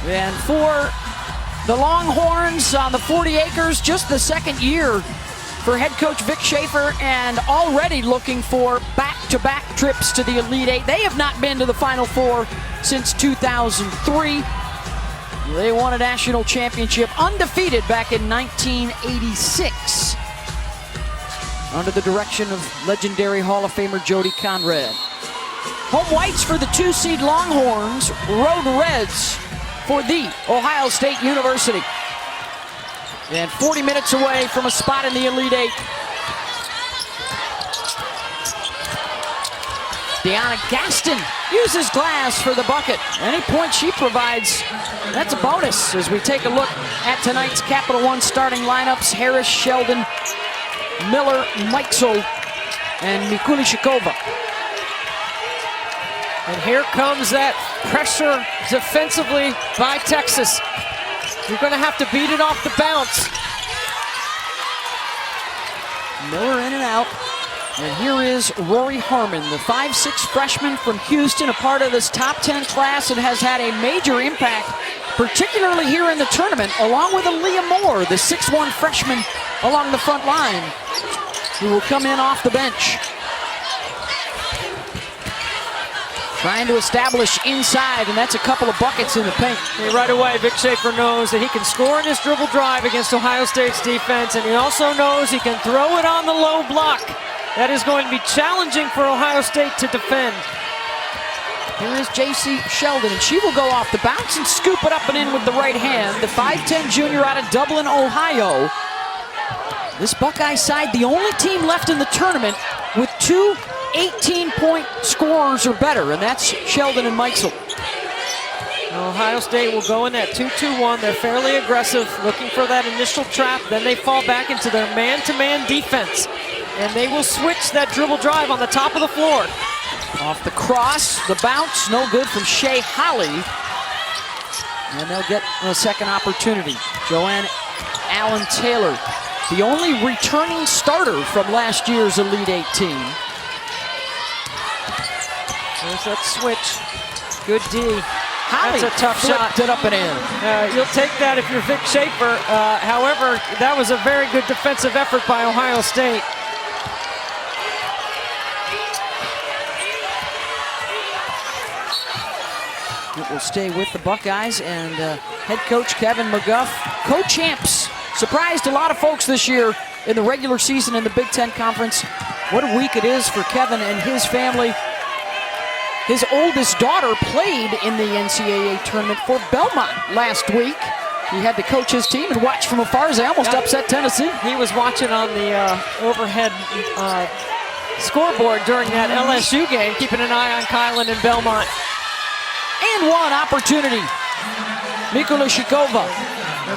And for the Longhorns on the 40 acres, just the second year for head coach Vic Schaefer, and already looking for back-to-back trips to the Elite Eight. They have not been to the Final Four since 2003. They won a national championship undefeated back in 1986 under the direction of legendary Hall of Famer Jody Conrad. Home whites for the 2-seed Longhorns, road reds for the Ohio State University. And 40 minutes away from a spot in the Elite Eight. Deanna Gaston uses glass for the bucket. Any point she provides, that's a bonus as we take a look at tonight's Capital One starting lineups. Harris, Sheldon, Miller, Meitzel, and Mikulishikova. And here comes that pressure defensively by Texas. You're going to have to beat it off the bounce. Miller in and out. And here is Rory Harmon, the 5'6" freshman from Houston, a part of this top 10 class and has had a major impact, particularly here in the tournament, along with Aaliyah Moore, the 6'1" freshman along the front line, who will come in off the bench. Trying to establish inside, and that's a couple of buckets in the paint. And right away, Vic Schaefer knows that he can score in his dribble drive against Ohio State's defense, and he also knows he can throw it on the low block. That is going to be challenging for Ohio State to defend. Here is J.C. Sheldon, and she will go off the bounce and scoop it up and in with the right hand. The 5'10" junior out of Dublin, Ohio. This Buckeye side, the only team left in the tournament with two 18-point scorers or better, and that's Sheldon and Meitzel. Ohio State will go in that 2-2-1. They're fairly aggressive, looking for that initial trap. Then they fall back into their man-to-man defense, and they will switch that dribble drive on the top of the floor. Off the cross, the bounce, no good from Shea Holly. And they'll get a second opportunity. Joanne Allen-Taylor, the only returning starter from last year's Elite Eight team. There's that switch. Good D. Holly, that's a tough shot. It up and in. You'll take that if you're Vic Schaefer. However, that was a very good defensive effort by Ohio State. It will stay with the Buckeyes, and head coach Kevin McGuff, co-champs, surprised a lot of folks this year in the regular season in the Big Ten Conference. What a week it is for Kevin and his family. His oldest daughter played in the NCAA tournament for Belmont last week. He had to coach his team and watch from afar as they almost upset Tennessee. He was watching on the overhead scoreboard during that LSU game, keeping an eye on Kylan and Belmont. And one opportunity. Mikulishikova,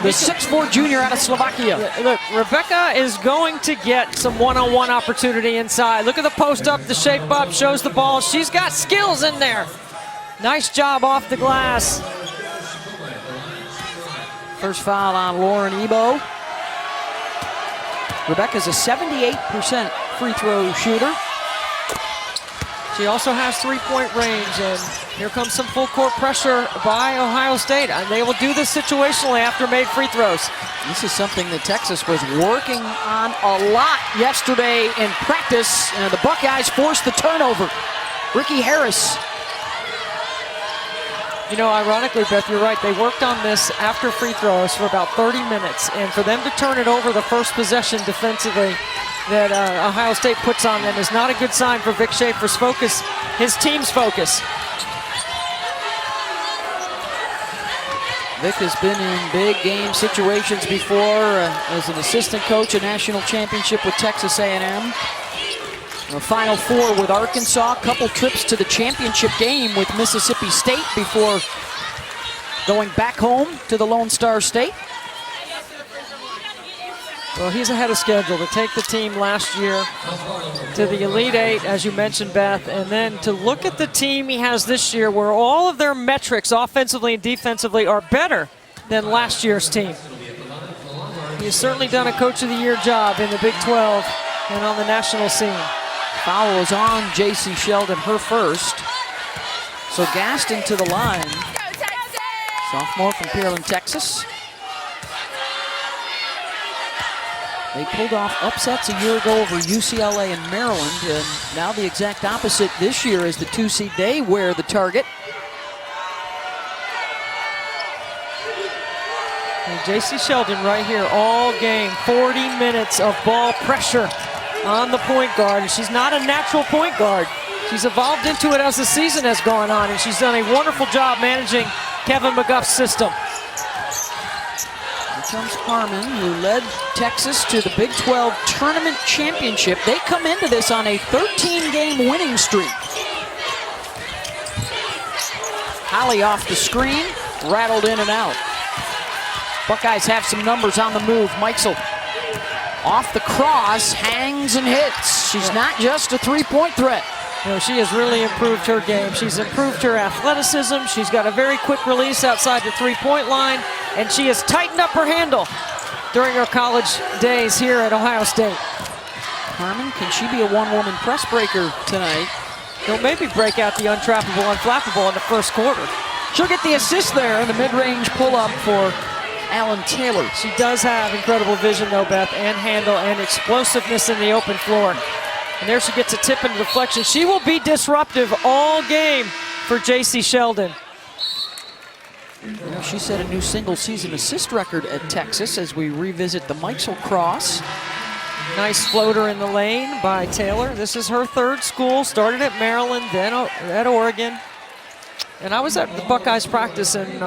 the 6'4" junior out of Slovakia. Look, Rebecca is going to get some one-on-one opportunity inside. Look at the post up, the shape up, shows the ball. She's got skills in there. Nice job off the glass. First foul on Lauren Ebo. Rebecca's a 78% free throw shooter. She also has three-point range, and here comes some full court pressure by Ohio State. And they will do this situationally after made free throws. This is something that Texas was working on a lot yesterday in practice. And the Buckeyes forced the turnover. Ricky Harris. You know, ironically, Beth, you're right. They worked on this after free throws for about 30 minutes. And for them to turn it over the first possession defensively that Ohio State puts on them is not a good sign for Vic Schaefer's focus, his team's focus. Vic has been in big game situations before as an assistant coach, a national championship with Texas A&M, a Final Four with Arkansas, a couple trips to the championship game with Mississippi State before going back home to the Lone Star State. Well, he's ahead of schedule to take the team last year to the Elite Eight, as you mentioned, Beth, and then to look at the team he has this year where all of their metrics offensively and defensively are better than last year's team. He's certainly done a Coach of the Year job in the Big 12 and on the national scene. Foul is on J.C. Sheldon, her first. So Gaston to the line. Sophomore from Pearland, Texas. They pulled off upsets a year ago over UCLA and Maryland, and now the exact opposite this year is the 2 seed. They wear the target. J.C. Sheldon right here all game, 40 minutes of ball pressure on the point guard. And she's not a natural point guard. She's evolved into it as the season has gone on, and she's done a wonderful job managing Kevin McGuff's system. Here comes Harmon, who led Texas to the Big 12 Tournament Championship. They come into this on a 13-game winning streak. Holly off the screen, rattled in and out. Buckeyes have some numbers on the move. Meixel off the cross, hangs and hits. She's not just a three-point threat. You know, she has really improved her game. She's improved her athleticism. She's got a very quick release outside the three-point line, and she has tightened up her handle during her college days here at Ohio State. Harmon, can she be a one-woman press breaker tonight? She'll maybe break out the untrappable, unflappable in the first quarter. She'll get the assist there in the mid-range pull-up for Alan Taylor. She does have incredible vision, though, Beth, and handle and explosiveness in the open floor. And there she gets a tip and deflection. She will be disruptive all game for J.C. Sheldon. You know, she set a new single-season assist record at Texas as we revisit the Meixel cross. Nice floater in the lane by Taylor. This is her third school. Started at Maryland, then at Oregon. And I was at the Buckeyes practice in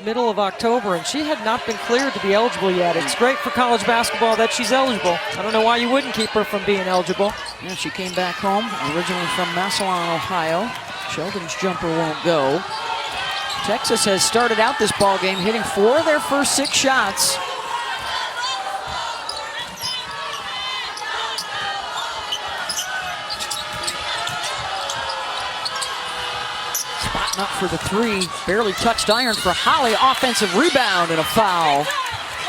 middle of October, and she had not been cleared to be eligible yet. It's great for college basketball that she's eligible. I don't know why you wouldn't keep her from being eligible. Yeah, she came back home, originally from Massillon, Ohio. Sheldon's jumper won't go. Texas has started out this ball game hitting 4 of their first 6 shots. Spotting up for the 3, barely touched iron for Holly. Offensive rebound and a foul.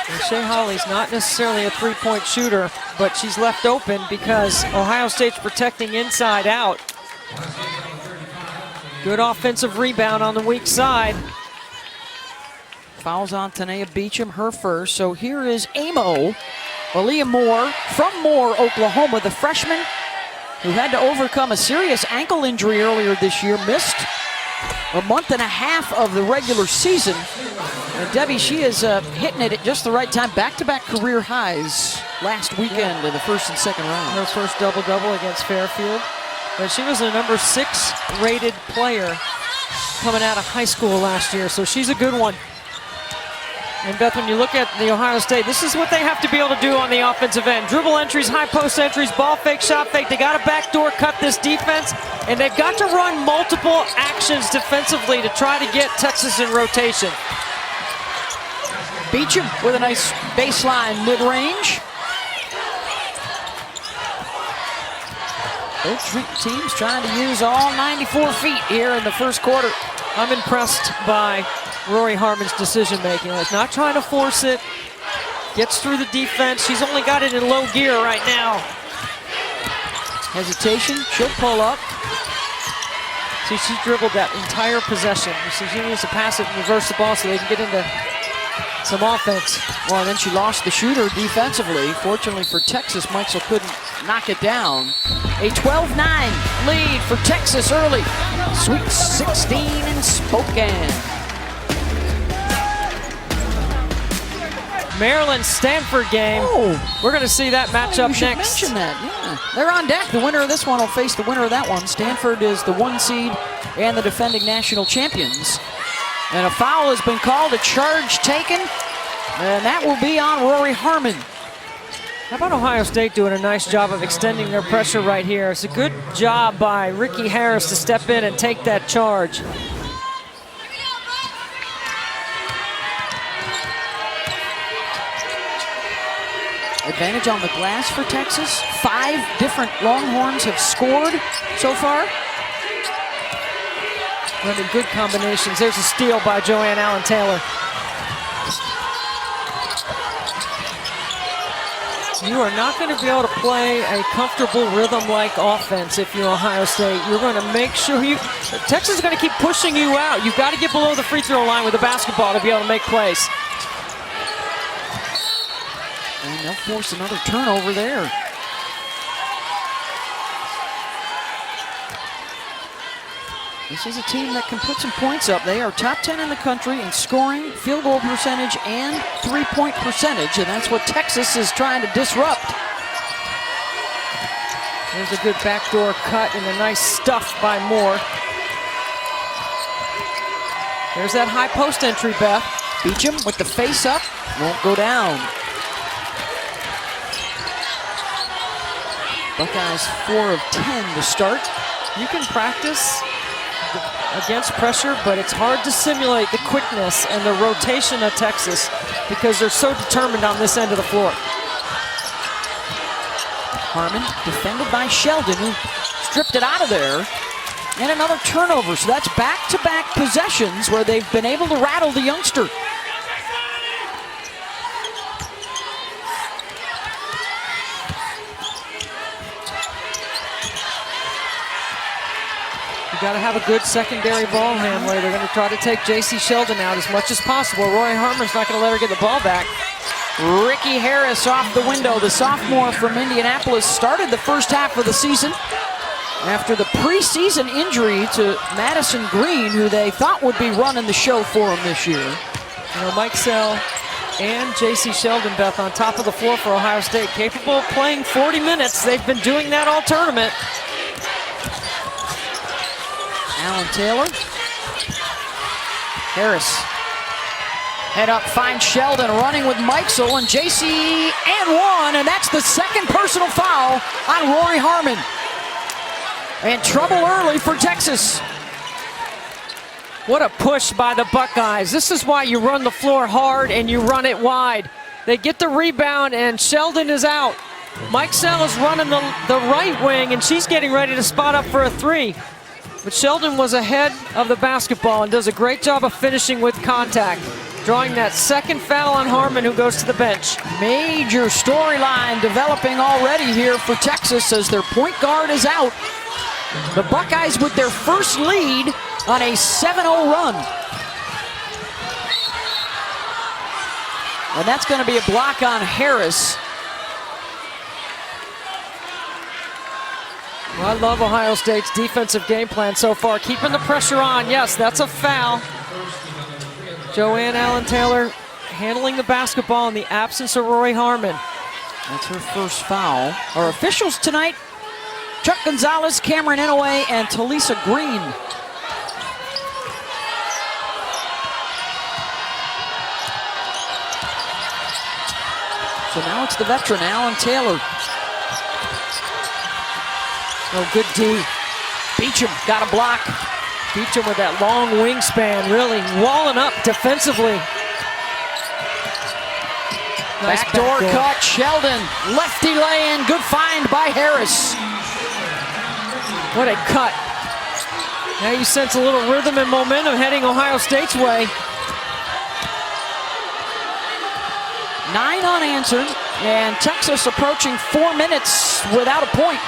And Shea Holly's not necessarily a three-point shooter, but she's left open because Ohio State's protecting inside out. Good offensive rebound on the weak side. Fouls on Tanea Beecham, her first. So here is Amo, Aaliyah Moore from Moore, Oklahoma, the freshman who had to overcome a serious ankle injury earlier this year, missed a month and a half of the regular season. And Debbie, she is hitting it at just the right time. Back-to-back career highs last weekend in the first and second round. Her first double-double against Fairfield. But she was a number 6 rated player coming out of high school last year, so she's a good one. And Beth, when you look at the Ohio State, this is what they have to be able to do on the offensive end. Dribble entries, high post entries, ball fake, shot fake. They got to backdoor cut this defense, and they've got to run multiple actions defensively to try to get Texas in rotation. Beecham with a nice baseline mid-range. Both teams trying to use all 94 feet here in the first quarter. I'm impressed by Rory Harmon's decision-making. Like, not trying to force it, gets through the defense. She's only got it in low gear right now. Hesitation, she'll pull up. See, she dribbled that entire possession. She needs to pass it and reverse the ball so they can get into some offense. Well, and then she lost the shooter defensively. Fortunately for Texas, Meixel couldn't knock it down. A 12-9 lead for Texas early. Sweet 16 in Spokane. Maryland-Stanford game. Oh, we're going to see that matchup you should next. mention that, yeah. They're on deck. The winner of this one will face the winner of that one. Stanford is the 1 seed and the defending national champions. And a foul has been called, a charge taken, and that will be on Rory Harmon. How about Ohio State doing a nice job of extending their pressure right here? It's a good job by Ricky Harris to step in and take that charge. Advantage on the glass for Texas. 5 different Longhorns have scored so far. Running good combinations. There's a steal by Joanne Allen-Taylor. You are not going to be able to play a comfortable rhythm-like offense if you're Ohio State. You're going to make sure Texas is going to keep pushing you out. You've got to get below the free throw line with the basketball to be able to make plays. And they'll force another turnover there. This is a team that can put some points up. They are top 10 in the country in scoring, field goal percentage, and three-point percentage, and that's what Texas is trying to disrupt. There's a good backdoor cut and a nice stuff by Moore. There's that high post entry, Beth. Beecham with the face up, won't go down. Buckeyes 4 of 10 to start. You can practice against pressure, but it's hard to simulate the quickness and the rotation of Texas because they're so determined on this end of the floor. Harmon defended by Sheldon, who stripped it out of there. And another turnover, so that's back-to-back possessions where they've been able to rattle the youngster. Got to have a good secondary ball handler. They're going to try to take J.C. Sheldon out as much as possible. Roy Harmon's not going to let her get the ball back. Ricky Harris off the window. The sophomore from Indianapolis started the first half of the season after the preseason injury to Madison Green, who they thought would be running the show for him this year. You know, Mike Sell and J.C. Sheldon, Beth, on top of the floor for Ohio State, capable of playing 40 minutes. They've been doing that all tournament. Alan Taylor. Harris. Head up, finds Sheldon, running with Mikesell and JC and one, and that's the second personal foul on Rory Harmon. And trouble early for Texas. What a push by the Buckeyes. This is why you run the floor hard and you run it wide. They get the rebound and Sheldon is out. Mikesell is running the right wing and she's getting ready to spot up for a three. But Sheldon was ahead of the basketball and does a great job of finishing with contact, drawing that second foul on Harmon, who goes to the bench. Major storyline developing already here for Texas as their point guard is out. The Buckeyes with their first lead on a 7-0 run. And that's going to be a block on Harris. Well, I love Ohio State's defensive game plan so far, keeping the pressure on. Yes, that's a foul. Joanne Allen Taylor handling the basketball in the absence of Rory Harmon. That's her first foul. Our officials tonight, Chuck Gonzalez, Cameron Inouye, and Talisa Green. So now it's the veteran, Alan Taylor. Oh, good D. Beecham got a block. Beecham with that long wingspan, really walling up defensively. Nice backdoor cut, Sheldon. Lefty lay-in, good find by Harris. What a cut. Now you sense a little rhythm and momentum heading Ohio State's way. 9 unanswered, and Texas approaching 4 minutes without a point.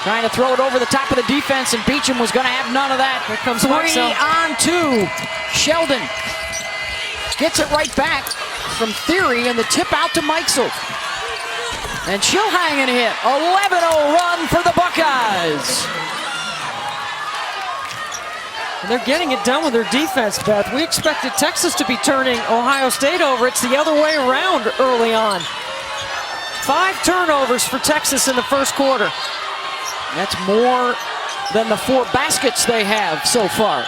Trying to throw it over the top of the defense, and Beecham was going to have none of that. Here comes 3 Mikesell. on 2. Sheldon gets it right back from Theory, and the tip out to Mikesell. And she'll hang and hit. 11-0 run for the Buckeyes. And they're getting it done with their defense, Beth. We expected Texas to be turning Ohio State over. It's the other way around early on. 5 turnovers for Texas in the first quarter. That's more than the 4 baskets they have so far.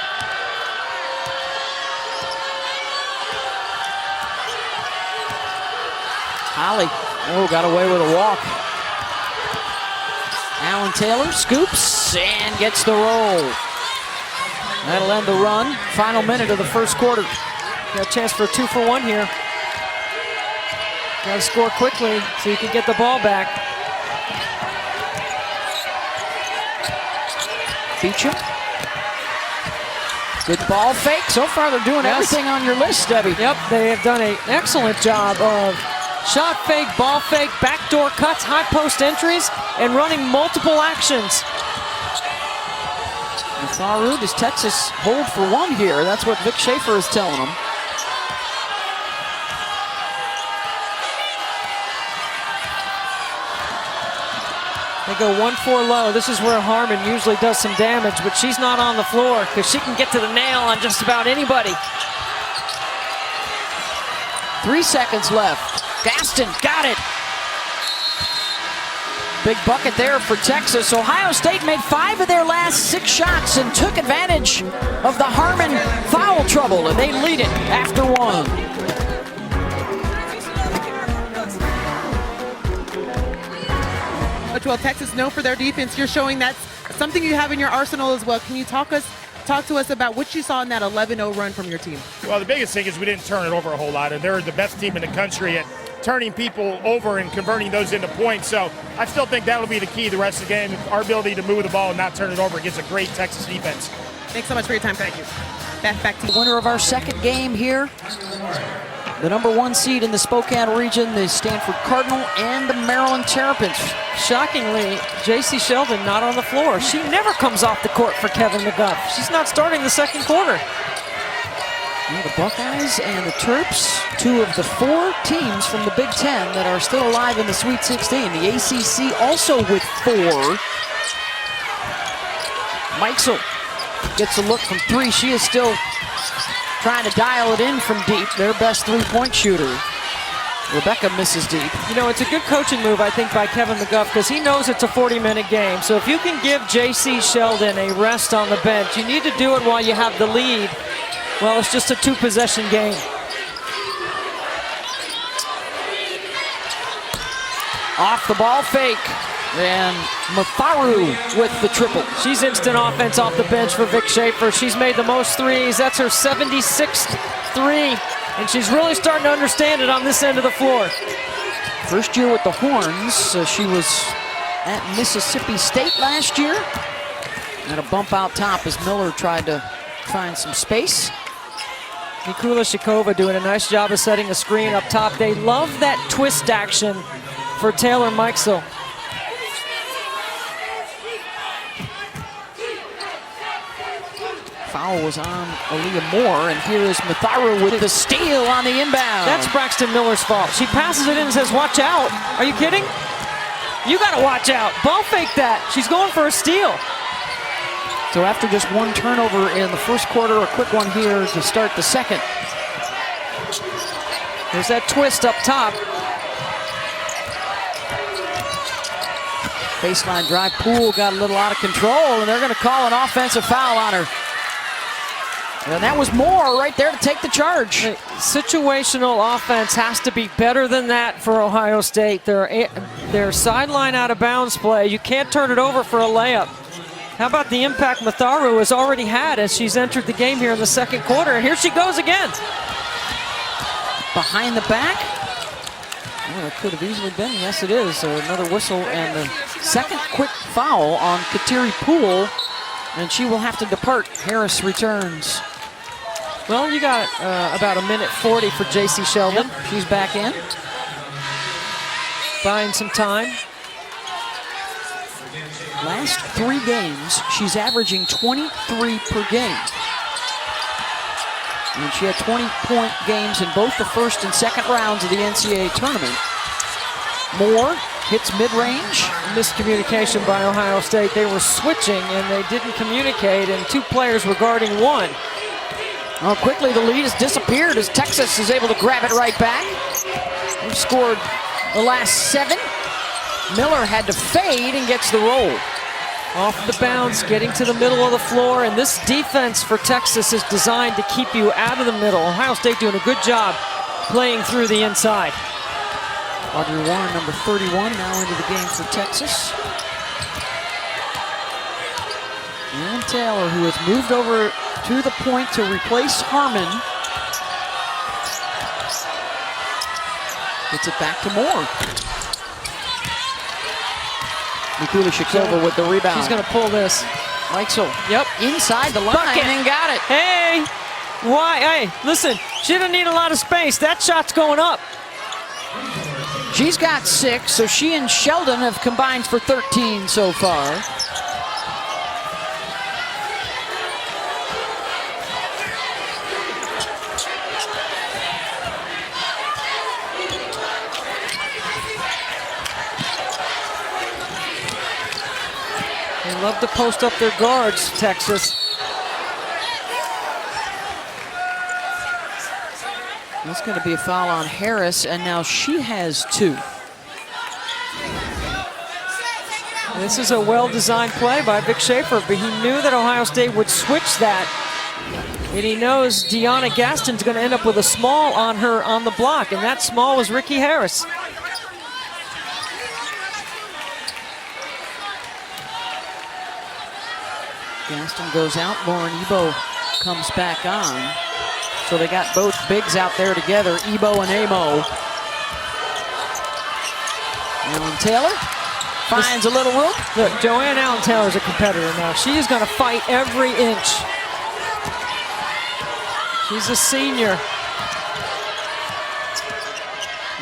Holly, oh, got away with a walk. Alan Taylor scoops and gets the roll. That'll end the run. Final minute of the first quarter. Got a chance for a 2-for-1 here. Got to score quickly so you can get the ball back. Beecham Good ball fake. So far, they're doing everything on your list, Debbie. Yep, they have done an excellent job of shot fake, ball fake, backdoor cuts, high post entries, and running multiple actions. Faru, does Texas hold for one here? That's what Vic Schaefer is telling them. They go 1-4 low. This is where Harmon usually does some damage, but she's not on the floor because she can get to the nail on just about anybody. 3 seconds left. Gaston got it. Big bucket there for Texas. Ohio State made 5 of their last 6 shots and took advantage of the Harmon foul trouble, and they lead it after 1. Well, Texas known for their defense. You're showing that's something you have in your arsenal as well. Can you talk to us about what you saw in that 11-0 run from your team? Well, the biggest thing is we didn't turn it over a whole lot, and they're the best team in the country at turning people over and converting those into points. So I still think that'll be the key the rest of the game, our ability to move the ball and not turn it over against a great Texas defense. Thanks so much for your time. Thank you. Back to you. Winner of our second game here. The number 1 seed in the Spokane region, the Stanford Cardinal and the Maryland Terrapins. Shockingly, J.C. Sheldon not on the floor. She never comes off the court for Kevin McGuff. She's not starting the second quarter. Well, the Buckeyes and the Terps, 2 of the 4 teams from the Big Ten that are still alive in the Sweet 16. The ACC also with 4. Meixel gets a look from 3. She is still trying to dial it in from deep, their best 3-point shooter. Rebecca misses deep. You know, it's a good coaching move, I think, by Kevin McGuff because he knows it's a 40-minute game. So if you can give J.C. Sheldon a rest on the bench, you need to do it while you have the lead. Well, it's just a 2-possession game. Off the ball fake. And Matharu with the triple. She's instant offense off the bench for Vic Schaefer. She's made the most threes. That's her 76th 3. And she's really starting to understand it on this end of the floor. First year with the Horns. She was at Mississippi State last year. And a bump out top as Miller tried to find some space. Mikula Shikova doing a nice job of setting a screen up top. They love that twist action for Taylor Meixel. Foul was on Aaliyah Moore, and here is Matharu with the steal on the inbound. That's Braxton Miller's fault. She passes it in and says, watch out. Are you kidding? You gotta watch out. Ball fake that. She's going for a steal. So after just 1 turnover in the first quarter, a quick one here to start the second. There's that twist up top. Baseline drive, Poole got a little out of control, and they're gonna call an offensive foul on her. And that was Moore right there to take the charge. Situational offense has to be better than that for Ohio State. Their sideline out of bounds play, you can't turn it over for a layup. How about the impact Matharu has already had as she's entered the game here in the second quarter? And here she goes again. Behind the back. Well, it could have easily been. Yes, it is. So another whistle and the second quick foul on Kateri Poole. And she will have to depart. Harris returns. Well, you got about 1:40 for J.C. Sheldon. Yep, she's back in. Buying some time. Last 3 games, she's averaging 23 per game. And she had 20-point games in both the first and second rounds of the NCAA tournament. Moore hits mid-range. Miscommunication by Ohio State. They were switching and they didn't communicate, and 2 players were guarding 1. Well, quickly the lead has disappeared as Texas is able to grab it right back. They've scored the last 7. Miller had to fade and gets the roll. Off the bounce, getting to the middle of the floor, and this defense for Texas is designed to keep you out of the middle. Ohio State doing a good job playing through the inside. Audrey Warren, number 31, now into the game for Texas. And Taylor, who has moved over to the point to replace Harmon. Gets it back to Moore. Mikula Shikova with the rebound. She's going to pull this. Meixel, Yep. inside the line Bucket. and got it. Hey, why? Hey, listen, she didn't need a lot of space. That shot's going up. She's got 6, so she and Sheldon have combined for 13 so far. They love to post up their guards, Texas. That's going to be a foul on Harris, and now she has 2. This is a well-designed play by Vic Schaefer, but he knew that Ohio State would switch that. And he knows Deanna Gaston's going to end up with a small on her on the block, and that small was Ricky Harris. Gaston goes out, Lauren Ebo comes back on. So they got both bigs out there together, Ebo and Amo. Allen Taylor finds a little room. Look, Joanne Allen Taylor's a competitor now. She is going to fight every inch. She's a senior.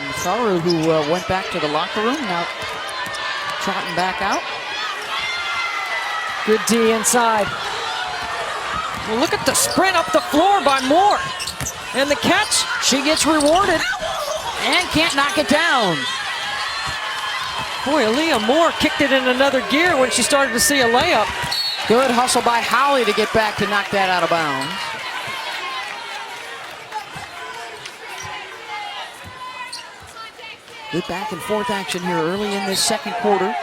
And Faru, who went back to the locker room, now trotting back out. Good D inside. Well, look at the sprint up the floor by Moore. And the catch. She gets rewarded and can't knock it down. Boy, Aaliyah Moore kicked it in another gear when she started to see a layup. Good hustle by Holly to get back to knock that out of bounds. Good back and forth action here early in this second quarter.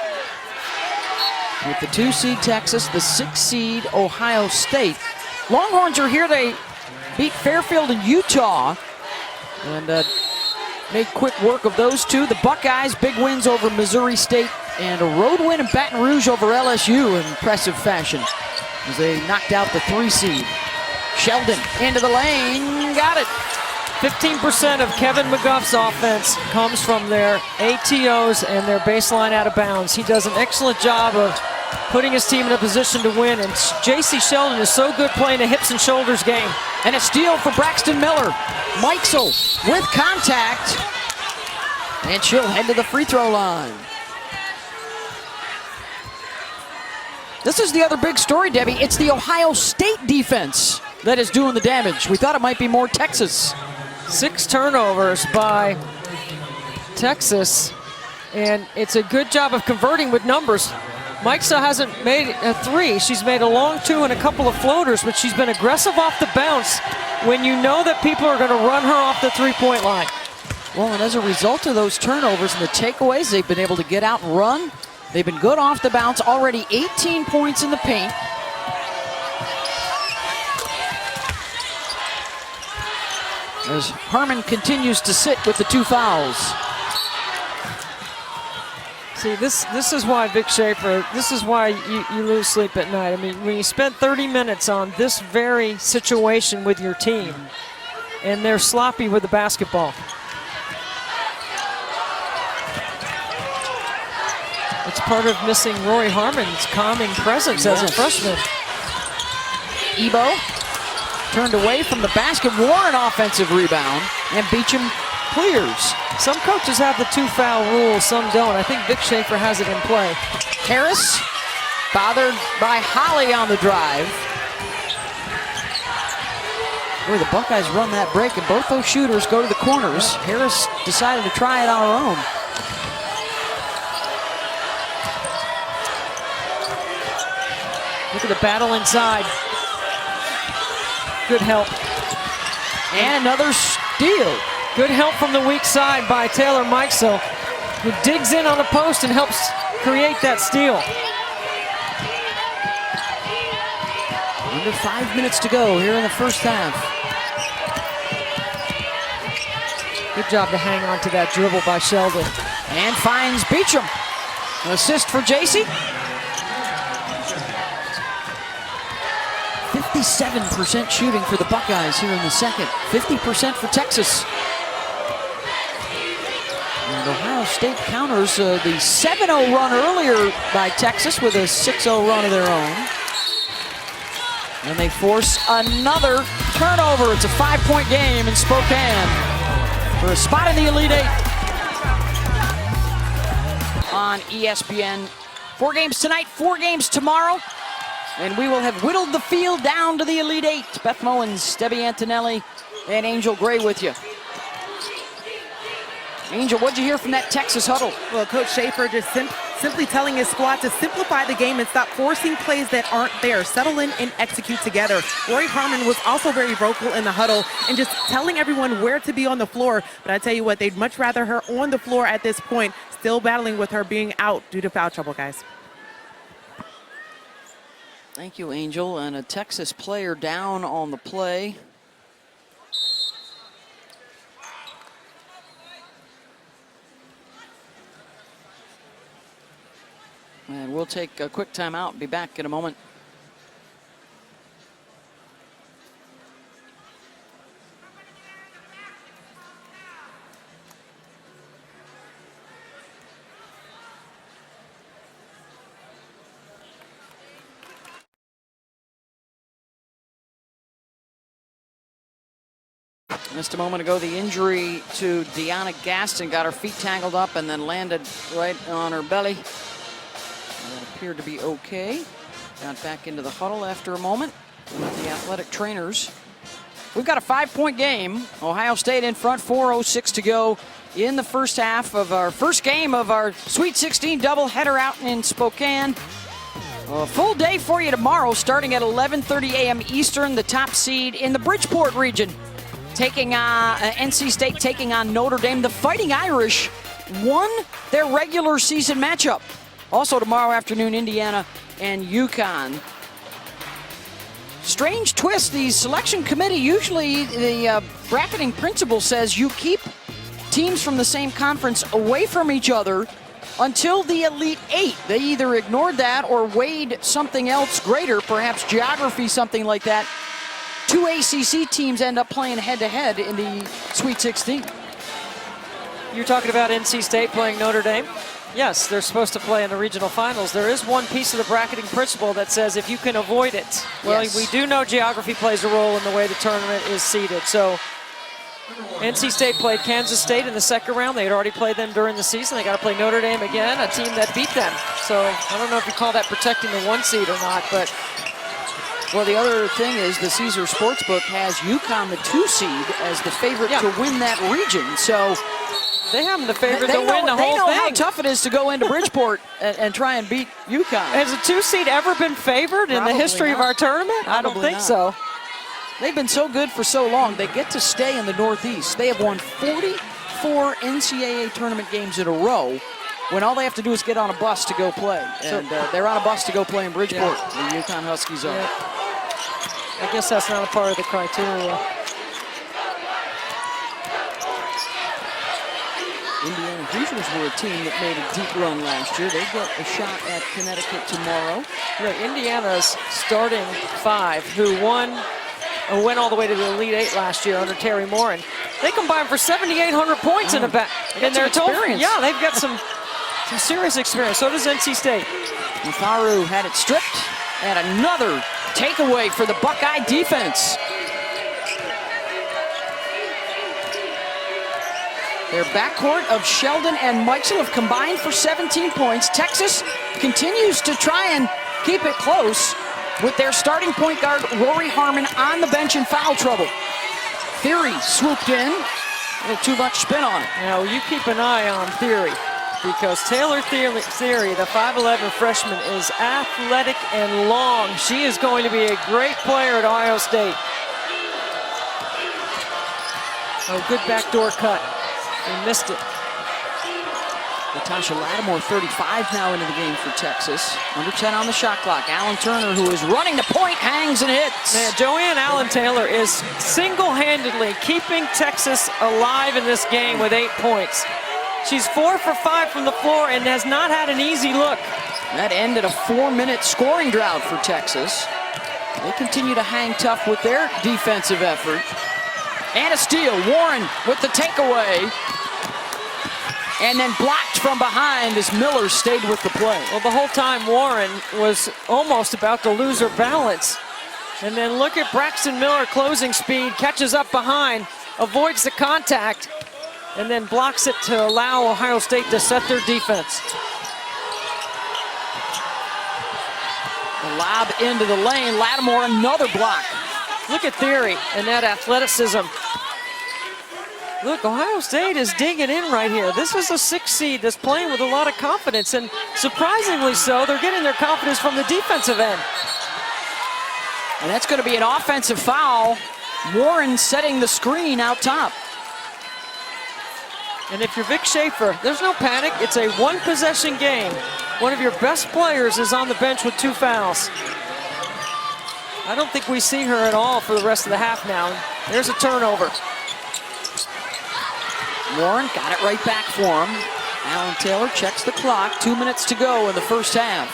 With the 2 seed Texas, the 6 seed Ohio State. Longhorns are here. They beat Fairfield and Utah and made quick work of those two. The Buckeyes, big wins over Missouri State and a road win in Baton Rouge over LSU in impressive fashion as they knocked out the 3 seed. Sheldon into the lane, got it. 15% of Kevin McGuff's offense comes from their ATOs and their baseline out of bounds. He does an excellent job of putting his team in a position to win, and J.C. Sheldon is so good playing a hips and shoulders game. And a steal for Braxton Miller. Meixel with contact, and she'll head to the free throw line. This is the other big story, Debbie. It's the Ohio State defense that is doing the damage. We thought it might be more Texas. 6 turnovers by Texas, and it's a good job of converting with numbers. Meixel hasn't made a 3. She's made a long 2 and a couple of floaters, but she's been aggressive off the bounce when you know that people are going to run her off the 3-point line. Well, and as a result of those turnovers and the takeaways, they've been able to get out and run. They've been good off the bounce, already 18 points in the paint. As Harmon continues to sit with the 2 fouls. See, this is why Vic Schaefer, this is why you lose sleep at night. I mean, when you spend 30 minutes on this very situation with your team, and they're sloppy with the basketball. It's part of missing Rory Harmon's calming presence as a freshman. Ebo turned away from the basket, Warren offensive rebound, and Beecham clears. Some coaches have the 2-foul rule, some don't. I think Vic Schaefer has it in play. Harris bothered by Holly on the drive. Boy, the Buckeyes run that break, and both those shooters go to the corners. Harris decided to try it on her own. Look at the battle inside. Good help. And another steal. Good help from the weak side by Taylor Meixel, who digs in on the post and helps create that steal. Under 5 minutes to go here in the first half. Good job to hang on to that dribble by Sheldon. And finds Beecham. An assist for JC. 57% shooting for the Buckeyes here in the second. 50% for Texas. And Ohio State counters the 7-0 run earlier by Texas with a 6-0 run of their own. And they force another turnover. It's a 5-point game in Spokane for a spot in the Elite Eight on ESPN. 4 games tonight, 4 games tomorrow. And we will have whittled the field down to the Elite Eight. Beth Mowens, Debbie Antonelli, and Angel Gray with you. Angel, what'd you hear from that Texas huddle? Well, Coach Schaefer just simply telling his squad to simplify the game and stop forcing plays that aren't there. Settle in and execute together. Rory Harmon was also very vocal in the huddle and just telling everyone where to be on the floor. But I tell you what, they'd much rather her on the floor at this point, still battling with her being out due to foul trouble, guys. Thank you, Angel. And a Texas player down on the play. And we'll take a quick timeout and be back in a moment. Just a moment ago, the injury to Deanna Gaston got her feet tangled up and then landed right on her belly. That appeared to be okay. Got back into the huddle after a moment with the athletic trainers. We've got a 5-point game. Ohio State in front, 4:06 to go in the first half of our first game of our Sweet 16 doubleheader out in Spokane. A full day for you tomorrow, starting at 11:30 a.m. Eastern. The top seed in the Bridgeport region, taking NC State taking on Notre Dame. The Fighting Irish won their regular season matchup. Also tomorrow afternoon, Indiana and UConn. Strange twist, the selection committee, usually the bracketing principle says you keep teams from the same conference away from each other until the Elite Eight. They either ignored that or weighed something else greater, perhaps geography, something like that. 2 ACC teams end up playing head-to-head in the Sweet 16. You're talking about NC State playing Notre Dame? Yes, they're supposed to play in the regional finals. There is one piece of the bracketing principle that says if you can avoid it. Well, yes. We do know geography plays a role in the way the tournament is seeded. So NC State played Kansas State in the second round. They had already played them during the season. They got to play Notre Dame again, a team that beat them. So I don't know if you call that protecting the 1 seed or not, but well, the other thing is the Caesar Sportsbook has UConn, the 2 seed, as the favorite to win that region. So they have them the favorite to win the whole thing. They know how tough it is to go into Bridgeport and try and beat UConn. Has a 2 seed ever been favored in the history of our tournament? I don't think so. They've been so good for so long. They get to stay in the Northeast. They have won 44 NCAA tournament games in a row when all they have to do is get on a bus to go play. And they're on a bus to go play in Bridgeport. Yeah. The UConn Huskies are. Yeah. I guess that's not a part of the criteria. Indiana Hoosiers were a team that made a deep run last year. They get a shot at Connecticut tomorrow. Indiana's starting 5, who went all the way to the Elite Eight last year under Terry Morin. They combined for 7,800 points in their total. Yeah, they've got some serious experience. So does NC State. Matharu had it stripped, and another takeaway for the Buckeye defense. Their backcourt of Sheldon and Meixel have combined for 17 points. Texas continues to try and keep it close with their starting point guard, Rory Harmon, on the bench in foul trouble. Theory swooped in. A little too much spin on it. Now, you keep an eye on Theory, because Taylor Theory, the 5'11 freshman, is athletic and long. She is going to be a great player at Ohio State. Oh, good backdoor cut. They missed it. Natasha Lattimore, 35 now into the game for Texas. Under 10 on the shot clock. Alan Turner, who is running the point, hangs and hits. Man, Joanne Allen Taylor is single-handedly keeping Texas alive in this game with 8 points. She's 4 for 5 from the floor and has not had an easy look. That ended a 4-minute scoring drought for Texas. They continue to hang tough with their defensive effort. And a steal. Warren with the takeaway. And then blocked from behind as Miller stayed with the play. Well, the whole time Warren was almost about to lose her balance. And then look at Braxton Miller closing speed, catches up behind, avoids the contact, and then blocks it to allow Ohio State to set their defense. The lob into the lane. Lattimore, another block. Look at Theory and that athleticism. Look, Ohio State is digging in right here. This is a 6 seed that's playing with a lot of confidence, and surprisingly so, they're getting their confidence from the defensive end. And that's going to be an offensive foul. Warren setting the screen out top. And if you're Vic Schaefer, there's no panic. It's a one-possession game. One of your best players is on the bench with 2 fouls. I don't think we see her at all for the rest of the half now. There's a turnover. Warren got it right back for him. Alan Taylor checks the clock. 2 minutes to go in the first half.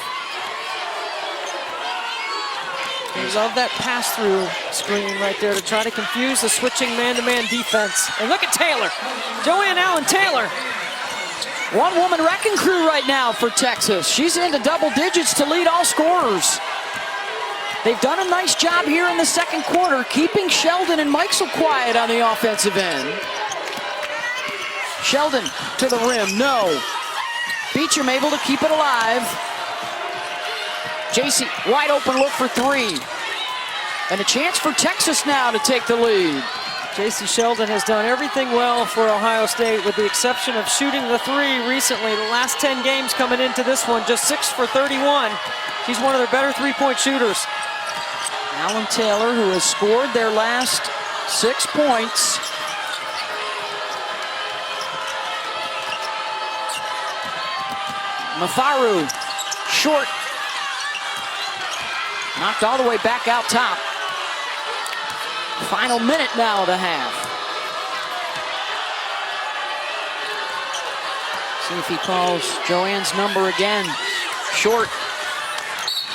They love that pass-through screen right there to try to confuse the switching man-to-man defense. And look at Taylor. Joanne Allen Taylor. One-woman wrecking crew right now for Texas. She's into double digits to lead all scorers. They've done a nice job here in the second quarter, keeping Sheldon and Mikesell quiet on the offensive end. Sheldon to the rim, no. Beecham able to keep it alive. JC, wide open look for 3. And a chance for Texas now to take the lead. JC Sheldon has done everything well for Ohio State with the exception of shooting the 3 recently. The last 10 games coming into this one, just 6 for 31. She's one of their better three-point shooters. Alan Taylor, who has scored their last 6 points. Mafaru, short. Knocked all the way back out top. Final minute now of the half. See if he calls Joanne's number again. Short.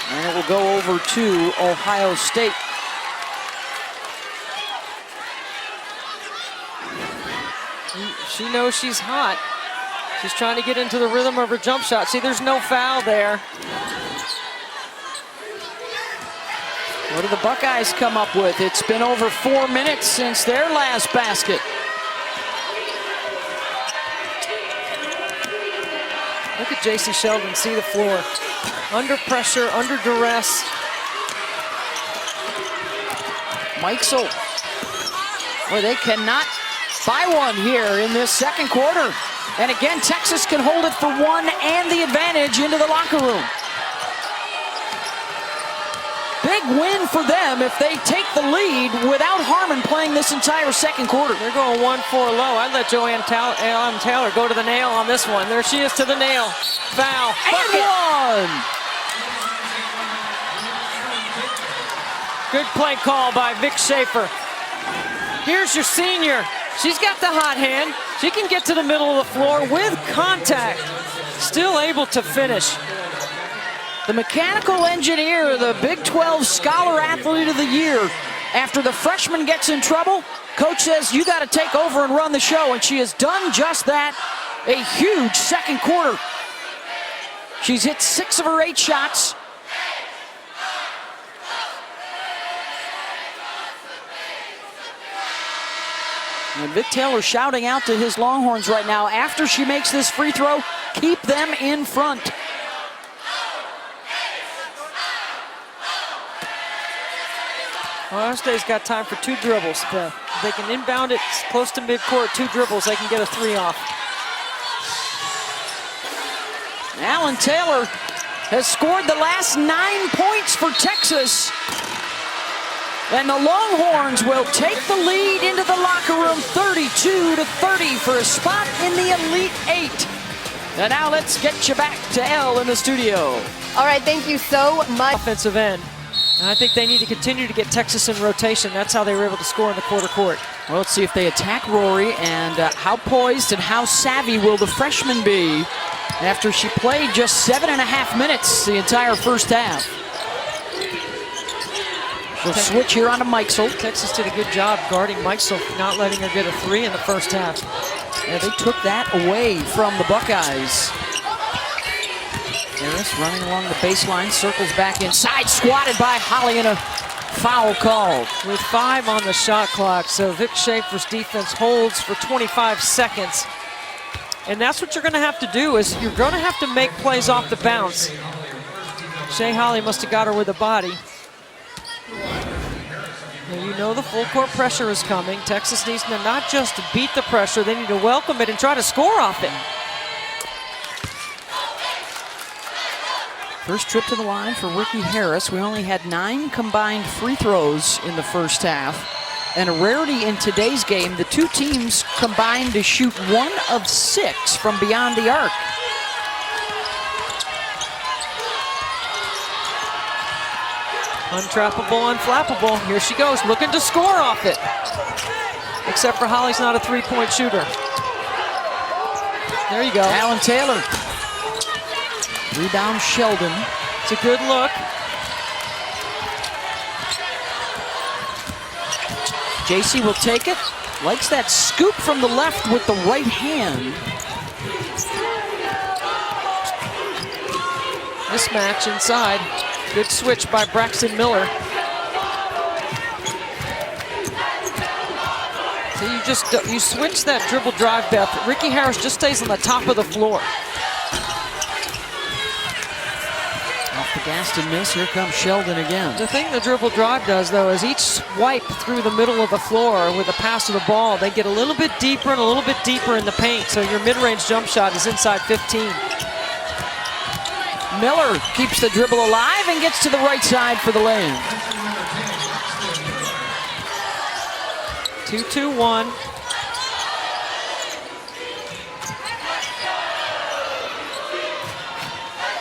And it will go over to Ohio State. She knows she's hot. She's trying to get into the rhythm of her jump shot. See, there's no foul there. What do the Buckeyes come up with? It's been over 4 minutes since their last basket. Look at JC Sheldon see the floor. Under pressure, under duress. Mikesell. Boy, they cannot buy one here in this second quarter. And again, Texas can hold it for 1 and the advantage into the locker room. Big win for them if they take the lead without Harmon playing this entire second quarter. They're going 1-4 low. I'd let Joanne Allen Taylor go to the nail on this one. There she is to the nail. Foul. And 1. Good play call by Vic Schaefer. Here's your senior. She's got the hot hand. She can get to the middle of the floor with contact. Still able to finish. The mechanical engineer, the Big 12 Scholar Athlete of the Year. After the freshman gets in trouble, coach says, you got to take over and run the show, and she has done just that. A huge second quarter. She's hit 6 of her 8 shots. And Vic Taylor shouting out to his Longhorns right now, after she makes this free throw, keep them in front. Ohio State's got time for 2 dribbles. If they can inbound it close to midcourt, 2 dribbles, they can get a 3 off. Alan Taylor has scored the last 9 points for Texas. And the Longhorns will take the lead into the locker room 32-30 for a spot in the Elite 8. And now let's get you back to Elle in the studio. All right, thank you so much. Offensive end. And I think they need to continue to get Texas in rotation. That's how they were able to score in the quarter court. Well, let's see if they attack Rory, and how poised and how savvy will the freshman be after she played just 7.5 minutes the entire first half. She'll switch here onto Mikesell. Texas did a good job guarding Mikesell, not letting her get a 3 in the first half. Yeah, they took that away from the Buckeyes. Harris running along the baseline, circles back inside, squatted by Holly, and a foul called. With 5 on the shot clock, so Vic Schaefer's defense holds for 25 seconds. And that's what you're going to have to do, is you're going to have to make plays off the bounce. Shea Holly must have got her with a body. Now you know the full court pressure is coming. Texas needs to not just beat the pressure, they need to welcome it and try to score off it. First trip to the line for Ricky Harris. We only had 9 combined free throws in the first half. And a rarity in today's game, the two teams combined to shoot 1 of 6 from beyond the arc. Untrappable, unflappable. Here she goes, looking to score off it. Except for Holly's not a three-point shooter. There you go. Alan Taylor. Rebound Sheldon. It's a good look. JC will take it. Likes that scoop from the left with the right hand. Mismatch inside. Good switch by Braxton Miller. So you switch that dribble drive, Beth. Ricky Harris just stays on the top of the floor. Off the Gaston miss, here comes Sheldon again. The thing the dribble drive does, though, is each swipe through the middle of the floor with a pass of the ball, they get a little bit deeper and a little bit deeper in the paint, so your mid-range jump shot is inside 15. Miller keeps the dribble alive and gets to the right side for the lay-in. 2-2-1.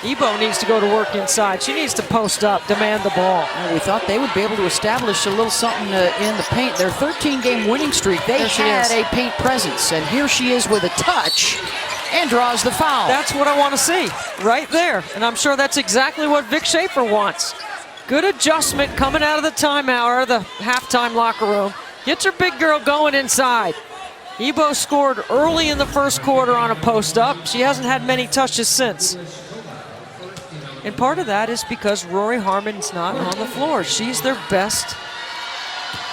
Ebo needs to go to work inside. She needs to post up, demand the ball. Well, we thought they would be able to establish a little something in the paint. Their 13-game winning streak, they had a paint presence. And here she is with a touch and draws the foul. That's what I want to see, right there. And I'm sure that's exactly what Vic Schaefer wants. Good adjustment coming out of the timeout, or the halftime locker room. Get your big girl going inside. Ebo scored early in the first quarter on a post-up. She hasn't had many touches since. And part of that is because Rory Harmon's not on the floor. She's their best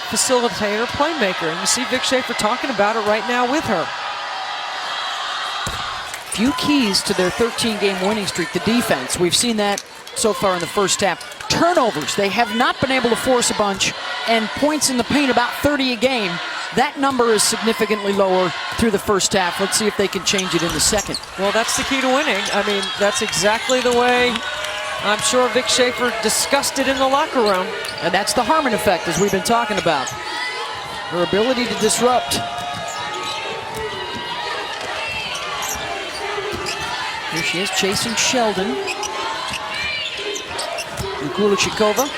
facilitator, playmaker. And you see Vic Schaefer talking about it right now with her. Few keys to their 13-game winning streak, the defense. We've seen that so far in the first half. Turnovers, they have not been able to force a bunch, and points in the paint about 30 a game. That number is significantly lower through the first half. Let's see if they can change it in the second. Well, that's the key to winning. I mean, that's exactly the way I'm sure Vic Schaefer discussed it in the locker room. And that's the Harmon effect, as we've been talking about. Her ability to disrupt. Here she is chasing Sheldon. Kulichikova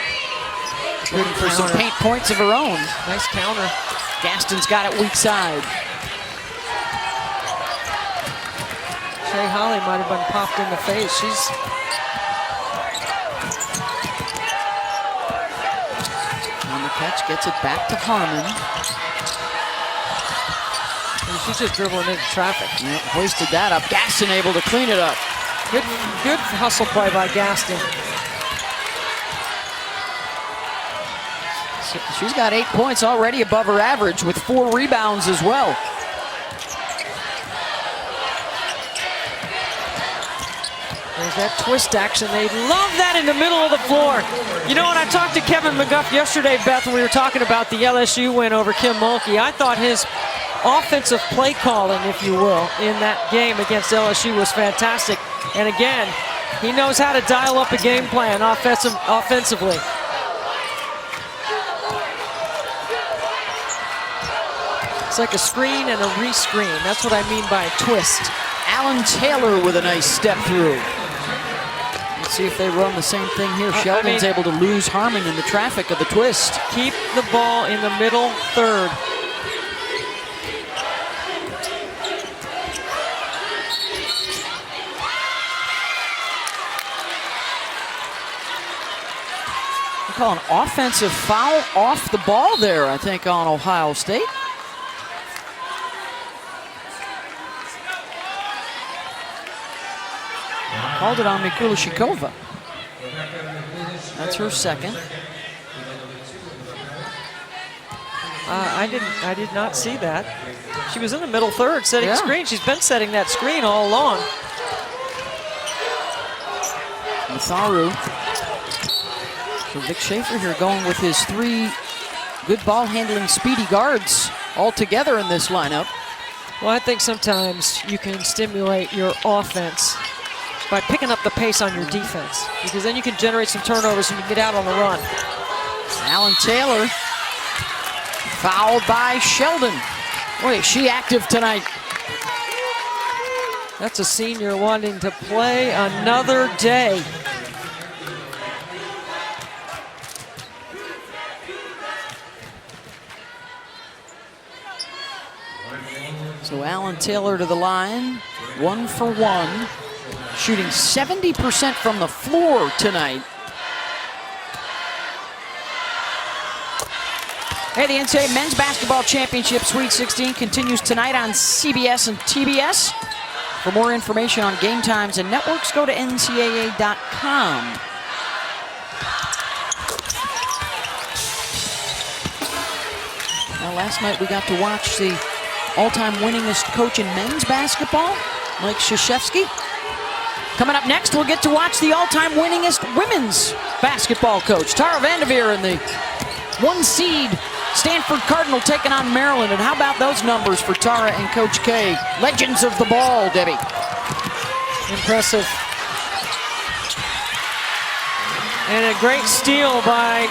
looking for some paint points of her own. Nice counter. Gaston's got it weak side. Shea Holly might have been popped in the face. She's on the catch, gets it back to Harmon. She's just dribbling into traffic. Yeah, hoisted that up. Gaston able to clean it up. Good hustle play by Gaston. She's got 8 points, already above her average, with 4 rebounds as well. There's that twist action. They love that in the middle of the floor. You know, when I talked to Kevin McGuff yesterday, Beth, when we were talking about the LSU win over Kim Mulkey, I thought his offensive play calling, if you will, in that game against LSU was fantastic. And again, he knows how to dial up a game plan offensively. It's like a screen and a re-screen. That's what I mean by a twist. Alan Taylor with a nice step through. Let's see if they run the same thing here. Sheldon's able to lose Harmon in the traffic of the twist. Keep the ball in the middle third. They call an offensive foul off the ball there, I think, on Ohio State. Called it on Mikulashikova. That's her second. I did not see that. She was in the middle third setting a screen. She's been setting that screen all along. Matharu. So Vic Schaefer here going with his 3 good ball handling speedy guards all together in this lineup. Well, I think sometimes you can stimulate your offense by picking up the pace on your defense, because then you can generate some turnovers and you can get out on the run. Alan Taylor fouled by Sheldon. Boy, is she active tonight. That's a senior wanting to play another day. So Alan Taylor to the line, 1 for 1, shooting 70% from the floor tonight. Hey, the NCAA Men's Basketball Championship Sweet 16 continues tonight on CBS and TBS. For more information on game times and networks, go to ncaa.com. Now, last night we got to watch the all-time winningest coach in men's basketball, Mike Krzyzewski. Coming up next, we'll get to watch the all-time winningest women's basketball coach, Tara Vanderveer, in the 1-seed Stanford Cardinal taking on Maryland. And how about those numbers for Tara and Coach K? Legends of the ball, Debbie. Impressive. And a great steal by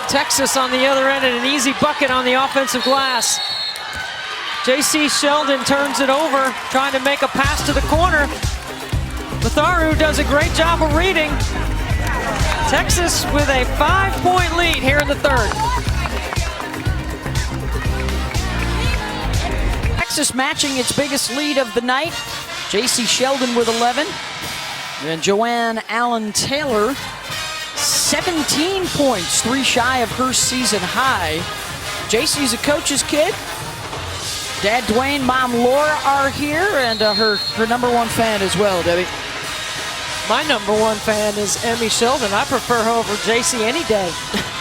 Texas on the other end, and an easy bucket on the offensive glass. J.C. Sheldon turns it over, trying to make a pass to the corner. Matharu does a great job of reading. Texas with a 5-point lead here in the third. Texas matching its biggest lead of the night. J.C. Sheldon with 11. And Joanne Allen Taylor, 17 points, 3 shy of her season high. J.C.'s a coach's kid. Dad Dwayne, Mom Laura are here, and her #1 fan as well, Debbie. My #1 fan is Emmy Sheldon. I prefer her over JC any day.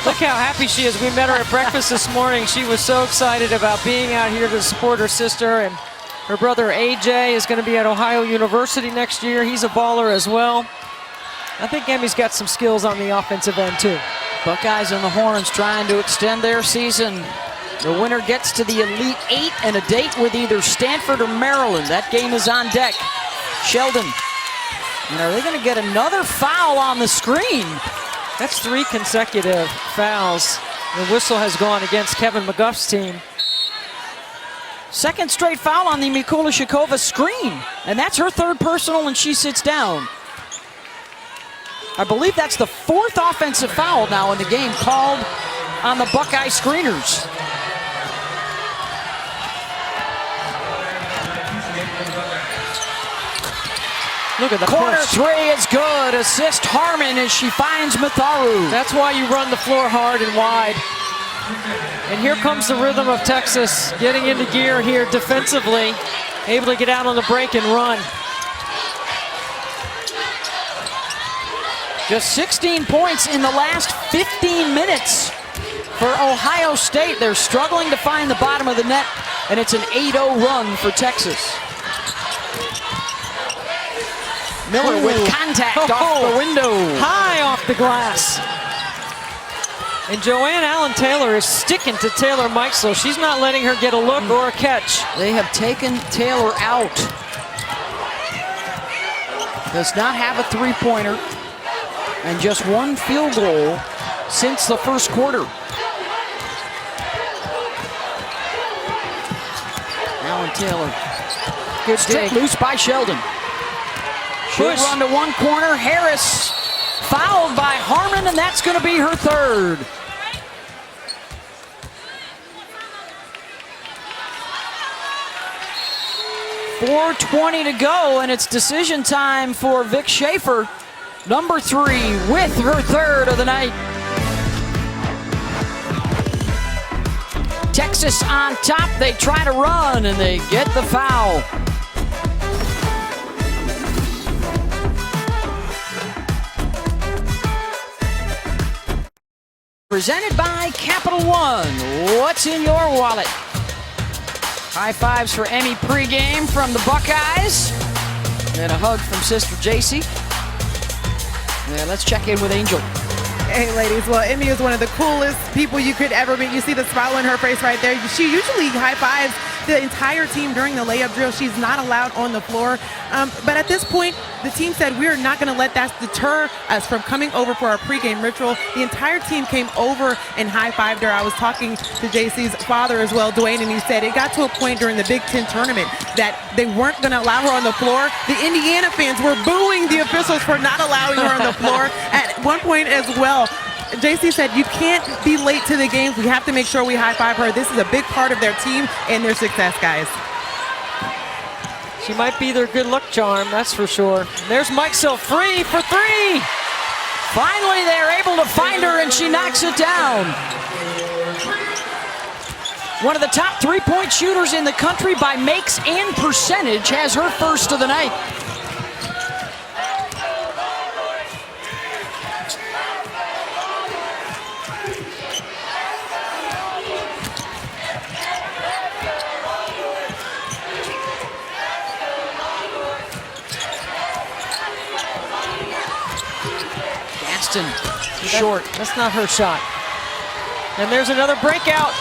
Look how happy she is. We met her at breakfast this morning. She was so excited about being out here to support her sister, and her brother AJ is going to be at Ohio University next year. He's a baller as well. I think Emmy's got some skills on the offensive end too. Buckeyes and the Horns trying to extend their season. The winner gets to the Elite 8 and a date with either Stanford or Maryland. That game is on deck. Sheldon. And are they going to get another foul on the screen? That's 3 consecutive fouls. The whistle has gone against Kevin McGuff's team. Second straight foul on the Mikula Shakova screen. And that's her 3rd personal, and she sits down. I believe that's the 4th offensive foul now in the game called on the Buckeye screeners. Look at the corner push. 3 is good. Assist Harmon as she finds Matharu. That's why you run the floor hard and wide. And here comes the rhythm of Texas getting into gear here defensively, able to get out on the break and run. Just 16 points in the last 15 minutes for Ohio State. They're struggling to find the bottom of the net, and it's an 8-0 run for Texas. Miller with contact off the window. High off the glass. And Joanne Allen Taylor is sticking to Taylor Mikesell. She's not letting her get a look or a catch. They have taken Taylor out. Does not have a 3-pointer. And just 1 field goal since the first quarter. Allen Taylor. Good stripped loose by Sheldon. Should run to one corner. Harris fouled by Harmon, and that's going to be her 3rd. .420 to go, and it's decision time for Vic Schaefer. #3 with her 3rd of the night. Texas on top. They try to run, and they get the foul. presented by Capital One. What's in your wallet? High fives for Emmy pregame from the Buckeyes. And a hug from sister JC. Yeah, let's check in with Angel. Hey, ladies. Well, Emmy is one of the coolest people you could ever meet. You see the smile on her face right there. She usually high-fives the entire team during the layup drill. She's not allowed on the floor. But at this point, the team said, we are not going to let that deter us from coming over for our pregame ritual. The entire team came over and high-fived her. I was talking to JC's father as well, Dwayne, and he said it got to a point during the Big Ten tournament that they weren't going to allow her on the floor. The Indiana fans were booing the officials for not allowing her on the floor at one point as well. JC said, you can't be late to the games. We have to make sure we high-five her. This is a big part of their team and their success, guys. She might be their good luck charm, that's for sure. There's Mikesell free for three. Finally, they're able to find her, and she knocks it down. One of the top three-point shooters in the country by makes and percentage has her first of the night. Short. That's not her shot. And there's another breakout.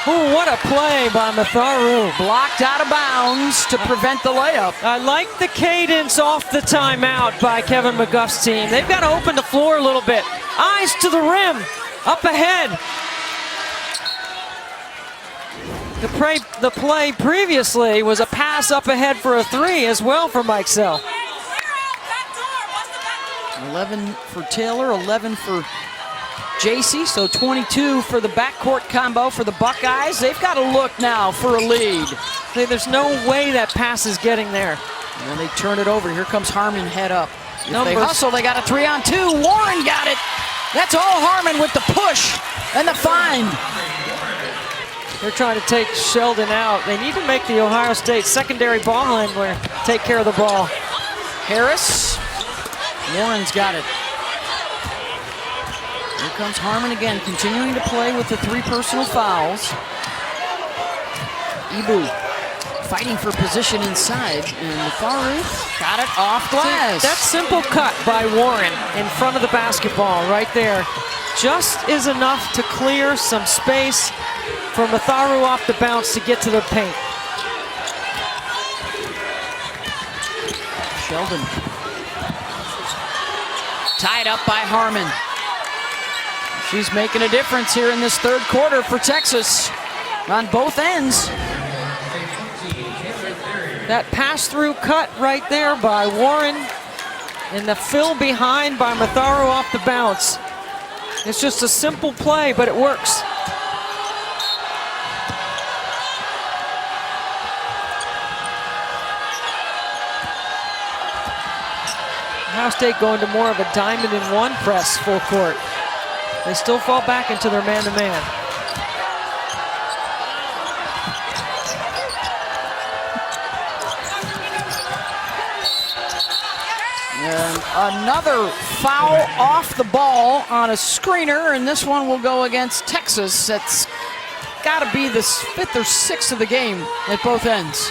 Ooh, what a play by Matharu. Blocked out of bounds to prevent the layup. I like the cadence off the timeout by Kevin McGuff's team. They've got to open the floor a little bit. Eyes to the rim. Up ahead. The play previously was a pass up ahead for a three as well for Mikesell. 11 for Taylor, 11 for JC, so 22 for the backcourt combo for the Buckeyes. They've got to look now for a lead. There's no way that pass is getting there. And then they turn it over. Here comes Harmon head up. If they hustle, they got a 3-on-2. Warren got it. That's all Harmon with the push and the find. They're trying to take Sheldon out. They need to make the Ohio State secondary ball handler take care of the ball. Harris. Warren's got it. Here comes Harmon again, continuing to play with the three personal fouls. Ibu fighting for position inside, and Matharu got it off glass. That simple cut by Warren in front of the basketball right there just is enough to clear some space for Matharu off the bounce to get to the paint. Sheldon. Tied up by Harmon. She's making a difference here in this third quarter for Texas on both ends. That pass-through cut right there by Warren and the fill behind by Matharu off the bounce. It's just a simple play, but it works. Ohio State going to more of a diamond-in-one press full court. They still fall back into their man-to-man. And another foul off the ball on a screener, and this one will go against Texas. That's got to be the fifth or sixth of the game at both ends.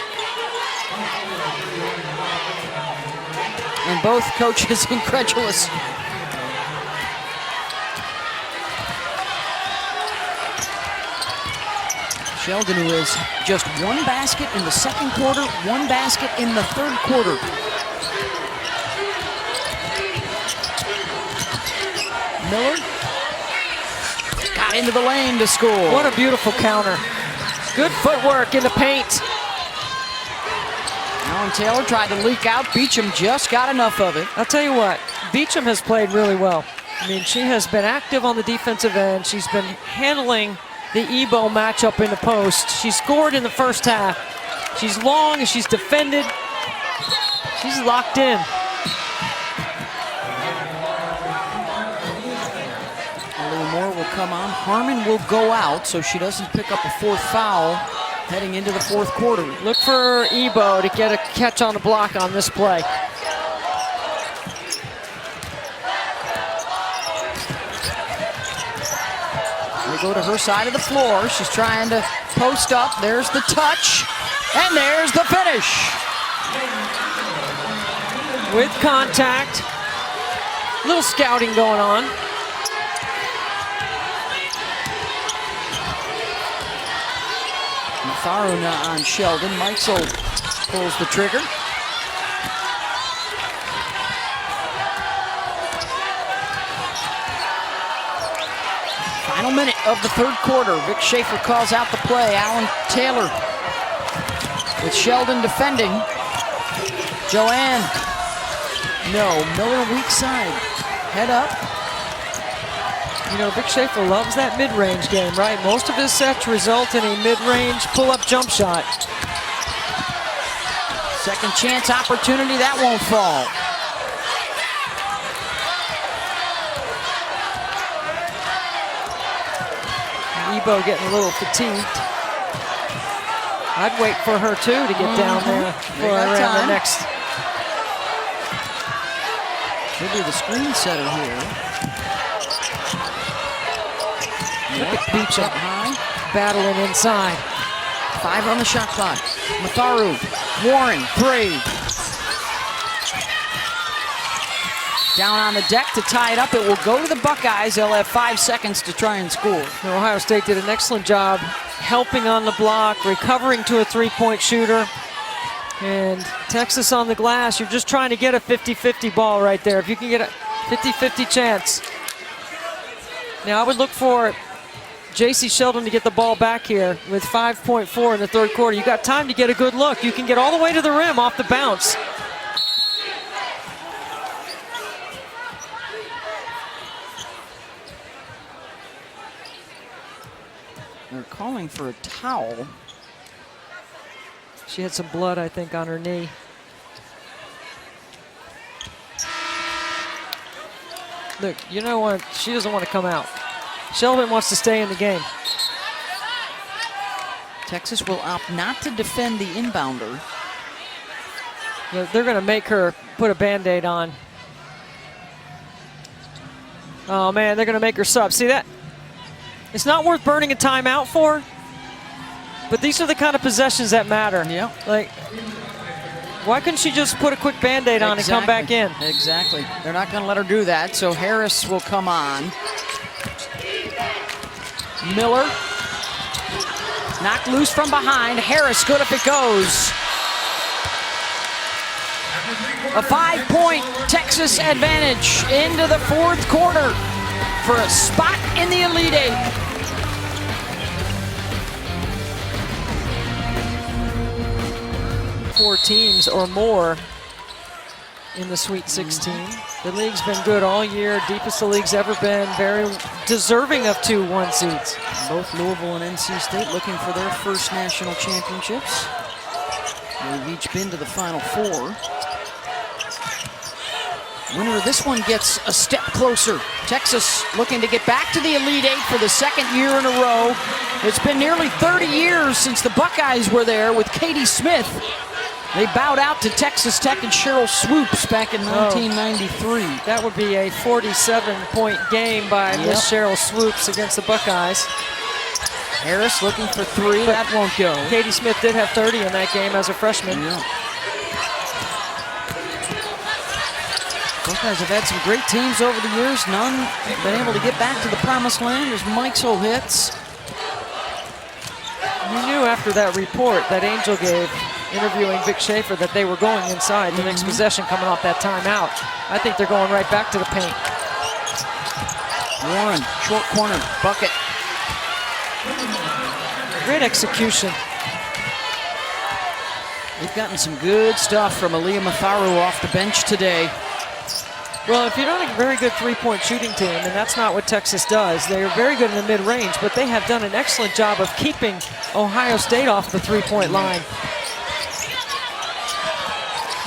And both coaches incredulous. Sheldon, who has just one basket in the second quarter, one basket in the third quarter. Miller got into the lane to score. What a beautiful counter. Good footwork in the paint. Alan Taylor tried to leak out. Beecham just got enough of it. I'll tell you what, Beecham has played really well. I mean, she has been active on the defensive end. She's been handling the Ebo matchup in the post. She scored in the first half. She's long and she's defended. She's locked in. Moore will come on. Harmon will go out so she doesn't pick up a fourth foul heading into the fourth quarter. Look for Ebo to get a catch on the block on this play. They go to her side of the floor. She's trying to post up. There's the touch, and there's the finish. With contact. Little scouting going on. Matharu on Sheldon. Mikesel pulls the trigger. Final minute of the third quarter. Vic Schaefer calls out the play. Alan Taylor with Sheldon defending. Joanne. No. Miller weak side. Head up. You know, Vic Schaefer loves that mid-range game, right? Most of his sets result in a mid-range pull-up jump shot. Second chance opportunity. That won't fall. Ebo getting a little fatigued. I'd wait for her too to get down there for the next. Should be the screen setter here. Beach up high. Battling inside. 5 on the shot clock. Matharu, Warren, 3. Down on the deck to tie it up. It will go to the Buckeyes. They'll have 5 seconds to try and score. Ohio State did an excellent job helping on the block, recovering to a three-point shooter. And Texas on the glass, you're just trying to get a 50-50 ball right there. If you can get a 50-50 chance. Now I would look for J.C. Sheldon to get the ball back here with 5.4 in the third quarter. You got time to get a good look. You can get all the way to the rim off the bounce. They're calling for a towel. She had some blood, I think, on her knee. Look, you know what? She doesn't want to come out. Sheldon wants to stay in the game. Texas will opt not to defend the inbounder. They're going to make her put a Band-Aid on. Oh, man, they're going to make her sub. See that? It's not worth burning a timeout for, but these are the kind of possessions that matter. Yeah. Like, why couldn't she just put a quick Band-Aid on and come back in? Exactly. They're not going to let her do that, so Harris will come on. Miller. Knocked loose from behind. Harris, good if it goes. A 5-point Texas advantage into the fourth quarter for a spot in the Elite Eight. Four teams or more in the Sweet 16. The league's been good all year, deepest the league's ever been, very deserving of 2 1 seeds. Both Louisville and NC State looking for their first national championships. They've each been to the Final Four. Winner of this one gets a step closer. Texas looking to get back to the Elite Eight for the second year in a row. It's been nearly 30 years since the Buckeyes were there with Katie Smith. They bowed out to Texas Tech and Cheryl Swoops back in 1993. That would be a 47-point game by Miss Cheryl Swoops against the Buckeyes. Harris looking for 3. That won't go. Katie Smith did have 30 in that game as a freshman. Yeah. Buckeyes have had some great teams over the years. None been able to get back to the promised land as Mikesel hits. You knew after that report that Angel gave interviewing Vic Schaefer that they were going inside the next possession coming off that timeout. I think they're going right back to the paint. Warren, short corner, bucket. Great execution. They've gotten some good stuff from Aaliyah Matharu off the bench today. Well, if you're not a very good three-point shooting team, and that's not what Texas does, they are very good in the mid-range, but they have done an excellent job of keeping Ohio State off the three-point line.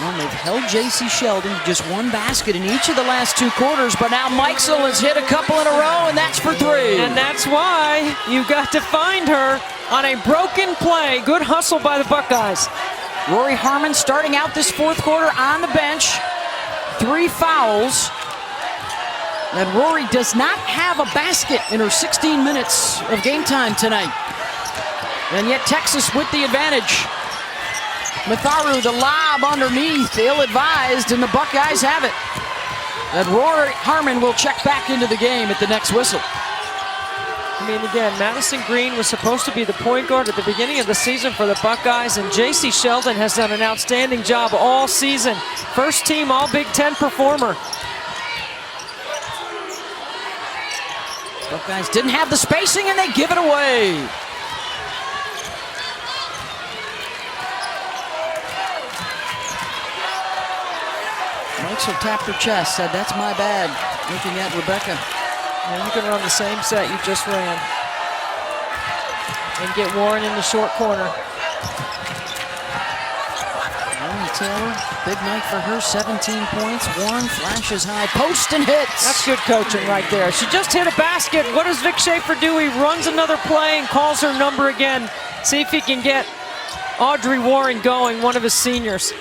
Well, they've held J.C. Sheldon to just 1 basket in each of the last 2 quarters, but now Mikesel has hit a couple in a row, and that's for 3. And that's why you got to find her on a broken play. Good hustle by the Buckeyes. Rory Harmon starting out this fourth quarter on the bench. 3 fouls. And Rory does not have a basket in her 16 minutes of game time tonight. And yet Texas with the advantage. Matharu, the lob underneath, ill-advised, and the Buckeyes have it. And Rory Harmon will check back into the game at the next whistle. I mean, again, Madison Green was supposed to be the point guard at the beginning of the season for the Buckeyes, and J.C. Sheldon has done an outstanding job all season. First team All Big Ten performer. Buckeyes didn't have the spacing, and they give it away. Mixel tapped her chest, said, "That's my bad," looking at Rebecca. Yeah, you can run the same set you just ran and get Warren in the short corner. Warren Taylor, big night for her, 17 points. Warren flashes high, post and hits. That's good coaching right there. She just hit a basket. What does Vic Schaefer do? He runs another play and calls her number again. See if he can get Audrey Warren going, one of his seniors.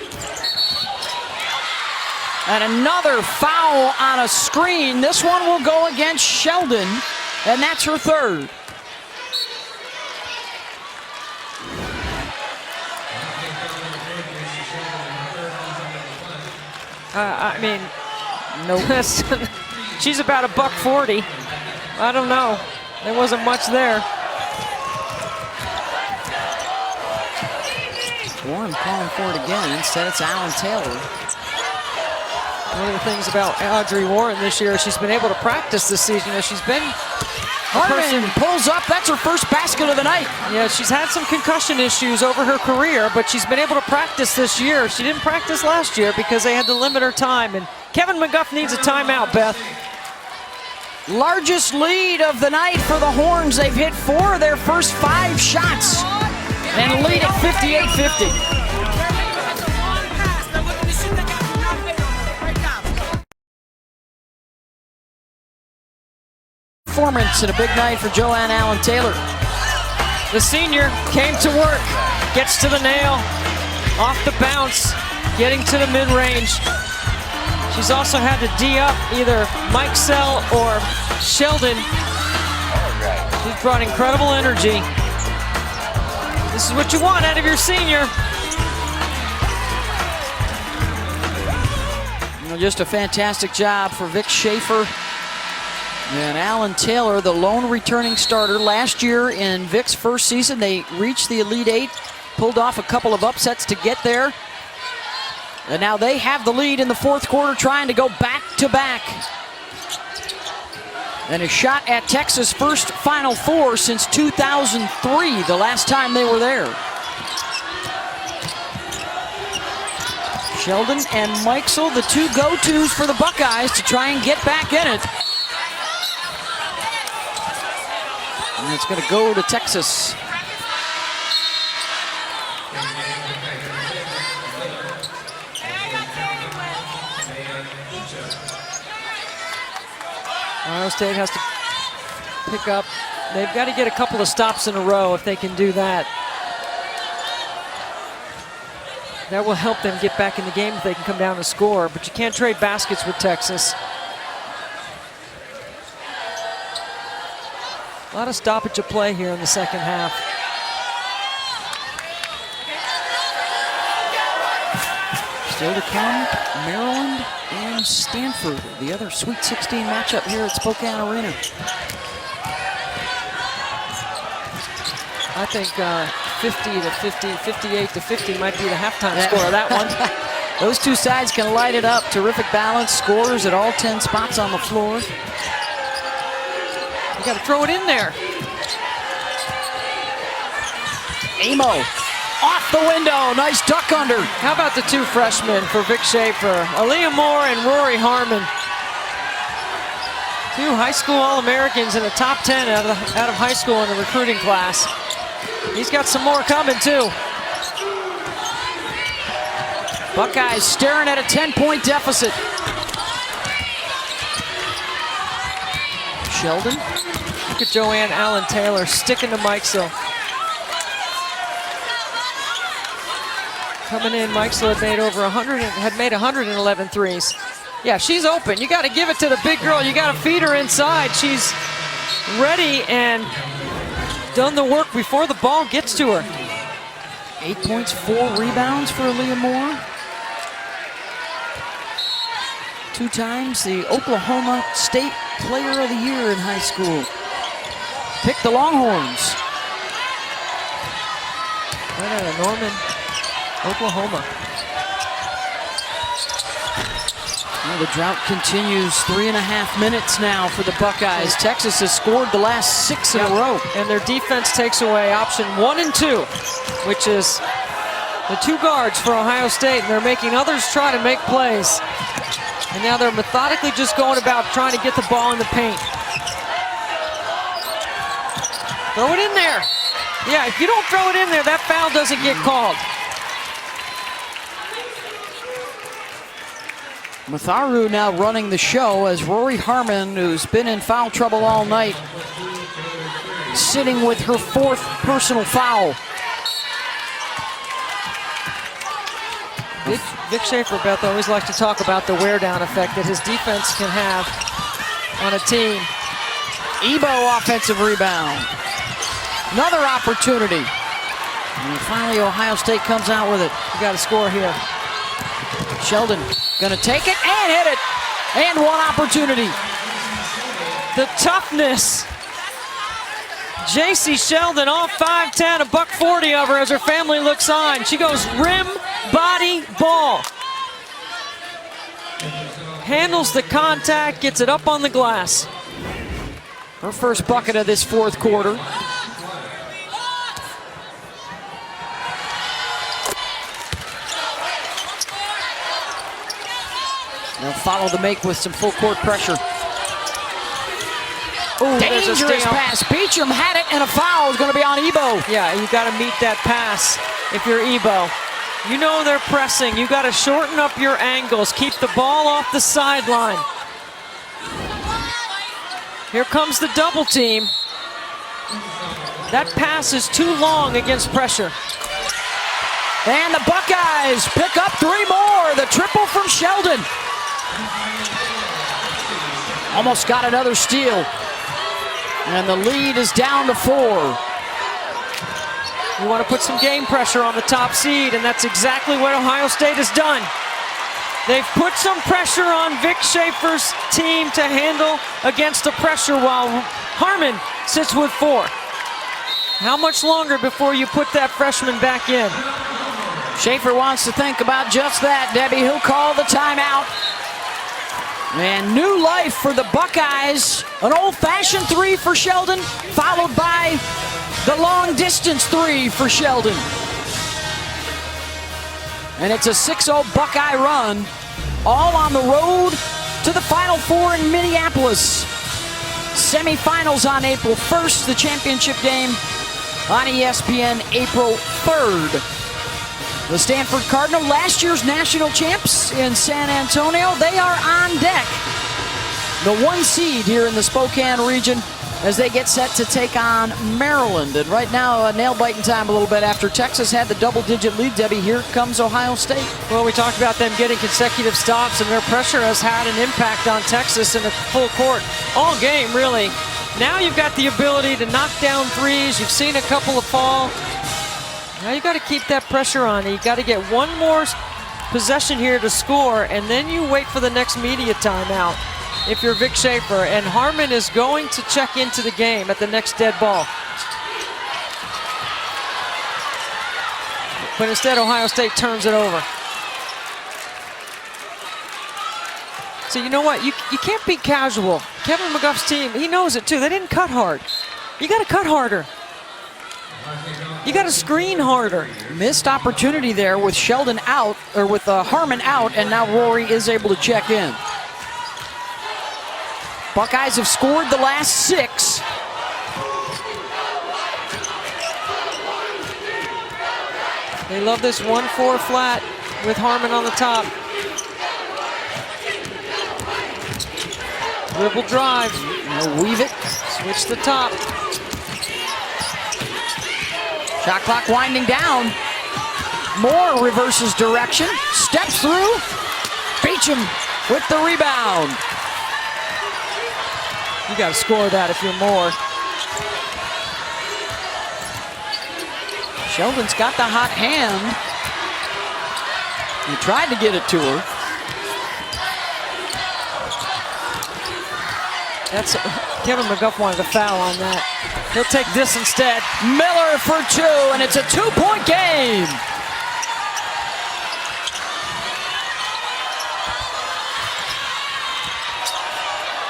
And another foul on a screen. This one will go against Sheldon, and that's her third. I mean, no, she's about $140. I don't know. There wasn't much there. Warren calling for it again. Instead, it's Alan Taylor. One of the things about Audrey Warren this year, she's been able to practice this season as she's been. Harmon pulls up. That's her first basket of the night. Yeah, she's had some concussion issues over her career, but she's been able to practice this year. She didn't practice last year because they had to limit her time. And Kevin McGuff needs a timeout, Beth. Largest lead of the night for the Horns. They've hit 4 of their first 5 shots and lead at 58-50. Performance and a big night for Joanne Allen Taylor. The senior came to work, gets to the nail, off the bounce, getting to the mid-range. She's also had to D up either Mike Sell or Sheldon. She's brought incredible energy. This is what you want out of your senior. Just a fantastic job for Vic Schaefer. And Alan Taylor, the lone returning starter. Last year in Vic's first season, they reached the Elite Eight, pulled off a couple of upsets to get there. And now they have the lead in the fourth quarter, trying to go back-to-back. And a shot at Texas' first Final Four since 2003, the last time they were there. Sheldon and Meixel, the two go-tos for the Buckeyes to try and get back in it. And it's going to go to Texas. Ohio State has to pick up. They've got to get a couple of stops in a row if they can do that. That will help them get back in the game if they can come down and score, but you can't trade baskets with Texas. A lot of stoppage of play here in the second half. Still to come, Maryland and Stanford, the other Sweet 16 matchup here at Spokane Arena. I think 58 to 50 might be the halftime score of that one. Those two sides can light it up. Terrific balance, scores at all 10 spots on the floor. You got to throw it in there. Amo off the window. Nice duck under. How about the two freshmen for Vic Schaefer? Aaliyah Moore and Rory Harmon. Two high school All-Americans in the top 10 out of high school in the recruiting class. He's got some more coming too. Buckeyes staring at a 10-point deficit. Sheldon. Look at Joanne Allen Taylor sticking to Meixel. Coming in, Meixel had made over 111 threes. Yeah, she's open. You got to give it to the big girl. You got to feed her inside. She's ready and done the work before the ball gets to her. 8 points, 4 rebounds for Aaliyah Moore. 2 times the Oklahoma State Player of the Year in high school. Picked the Longhorns. Right out of Norman, Oklahoma. Well, the drought continues. 3.5 minutes now for the Buckeyes. Texas has scored the last 6 in a row. And their defense takes away option 1 and 2, which is the 2 guards for Ohio State. And they're making others try to make plays. And now they're methodically just going about trying to get the ball in the paint. Throw it in there. Yeah, if you don't throw it in there, that foul doesn't get called. Matharu now running the show as Rory Harmon, who's been in foul trouble all night, sitting with her 4th personal foul. Vic Schaefer, Beth, always likes to talk about the wear-down effect that his defense can have on a team. Ebo offensive rebound. Another opportunity. And finally, Ohio State comes out with it. You got to score here. Sheldon gonna take it and hit it. And 1 opportunity. The toughness. JC Sheldon, all 5'10", $140 of her as her family looks on. She goes rim, body, ball. Handles the contact, gets it up on the glass. Her first bucket of this 4th quarter. They'll follow the make with some full court pressure. Ooh, dangerous pass. Beecham had it, and a foul is going to be on Ebo. Yeah, you got to meet that pass if you're Ebo. You know they're pressing. You got to shorten up your angles. Keep the ball off the sideline. Here comes the double team. That pass is too long against pressure. And the Buckeyes pick up 3 more. The triple from Sheldon. Almost got another steal. And the lead is down to 4. You want to put some game pressure on the top seed, and that's exactly what Ohio State has done. They've put some pressure on Vic Schaefer's team to handle against the pressure while Harmon sits with 4. How much longer before you put that freshman back in? Schaefer wants to think about just that, Debbie. He'll call the timeout. And new life for the Buckeyes. An old-fashioned 3 for Sheldon, followed by the long-distance 3 for Sheldon. And it's a 6-0 Buckeye run, all on the road to the Final Four in Minneapolis. Semifinals on April 1st, the championship game on ESPN April 3rd. The Stanford Cardinal, last year's national champs in San Antonio, they are on deck. The 1 seed here in the Spokane region as they get set to take on Maryland. And right now, nail-biting time a little bit after Texas had the double-digit lead, Debbie. Here comes Ohio State. Well, we talked about them getting consecutive stops, and their pressure has had an impact on Texas in the full court all game, really. Now you've got the ability to knock down threes. You've seen a couple of fall. Now you got to keep that pressure on. You got to get 1 more possession here to score, and then you wait for the next media timeout if you're Vic Schaefer. And Harmon is going to check into the game at the next dead ball. But instead, Ohio State turns it over. So you know what? You can't be casual. Kevin McGuff's team, he knows it too. They didn't cut hard. You got to cut harder. You got to screen harder. Missed opportunity there with Sheldon out, or with Harmon out, and now Rory is able to check in. Buckeyes have scored the last 6. They love this 1-4 flat with Harmon on the top. Dribble drive. Now weave it. Switch the top. Shot clock winding down. Moore reverses direction. Steps through. Beecham with the rebound. You got to score that if you're Moore. Sheldon's got the hot hand. He tried to get it to her. That's Kevin McGuff wanted a foul on that. He'll take this instead. Miller for 2, and it's a 2-point game.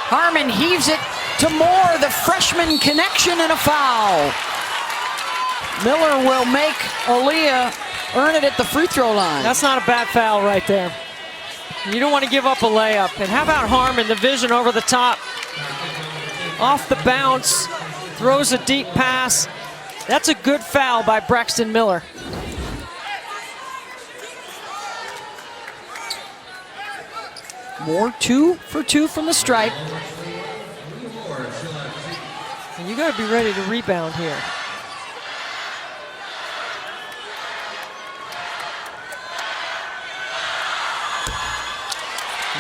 Harmon heaves it to Moore, the freshman connection, and a foul. Miller will make Aaliyah earn it at the free throw line. That's not a bad foul right there. You don't want to give up a layup. And how about Harmon, the vision over the top? Off the bounce, throws a deep pass. That's a good foul by Braxton Miller. Moore 2 for 2 from the stripe. And you got to be ready to rebound here.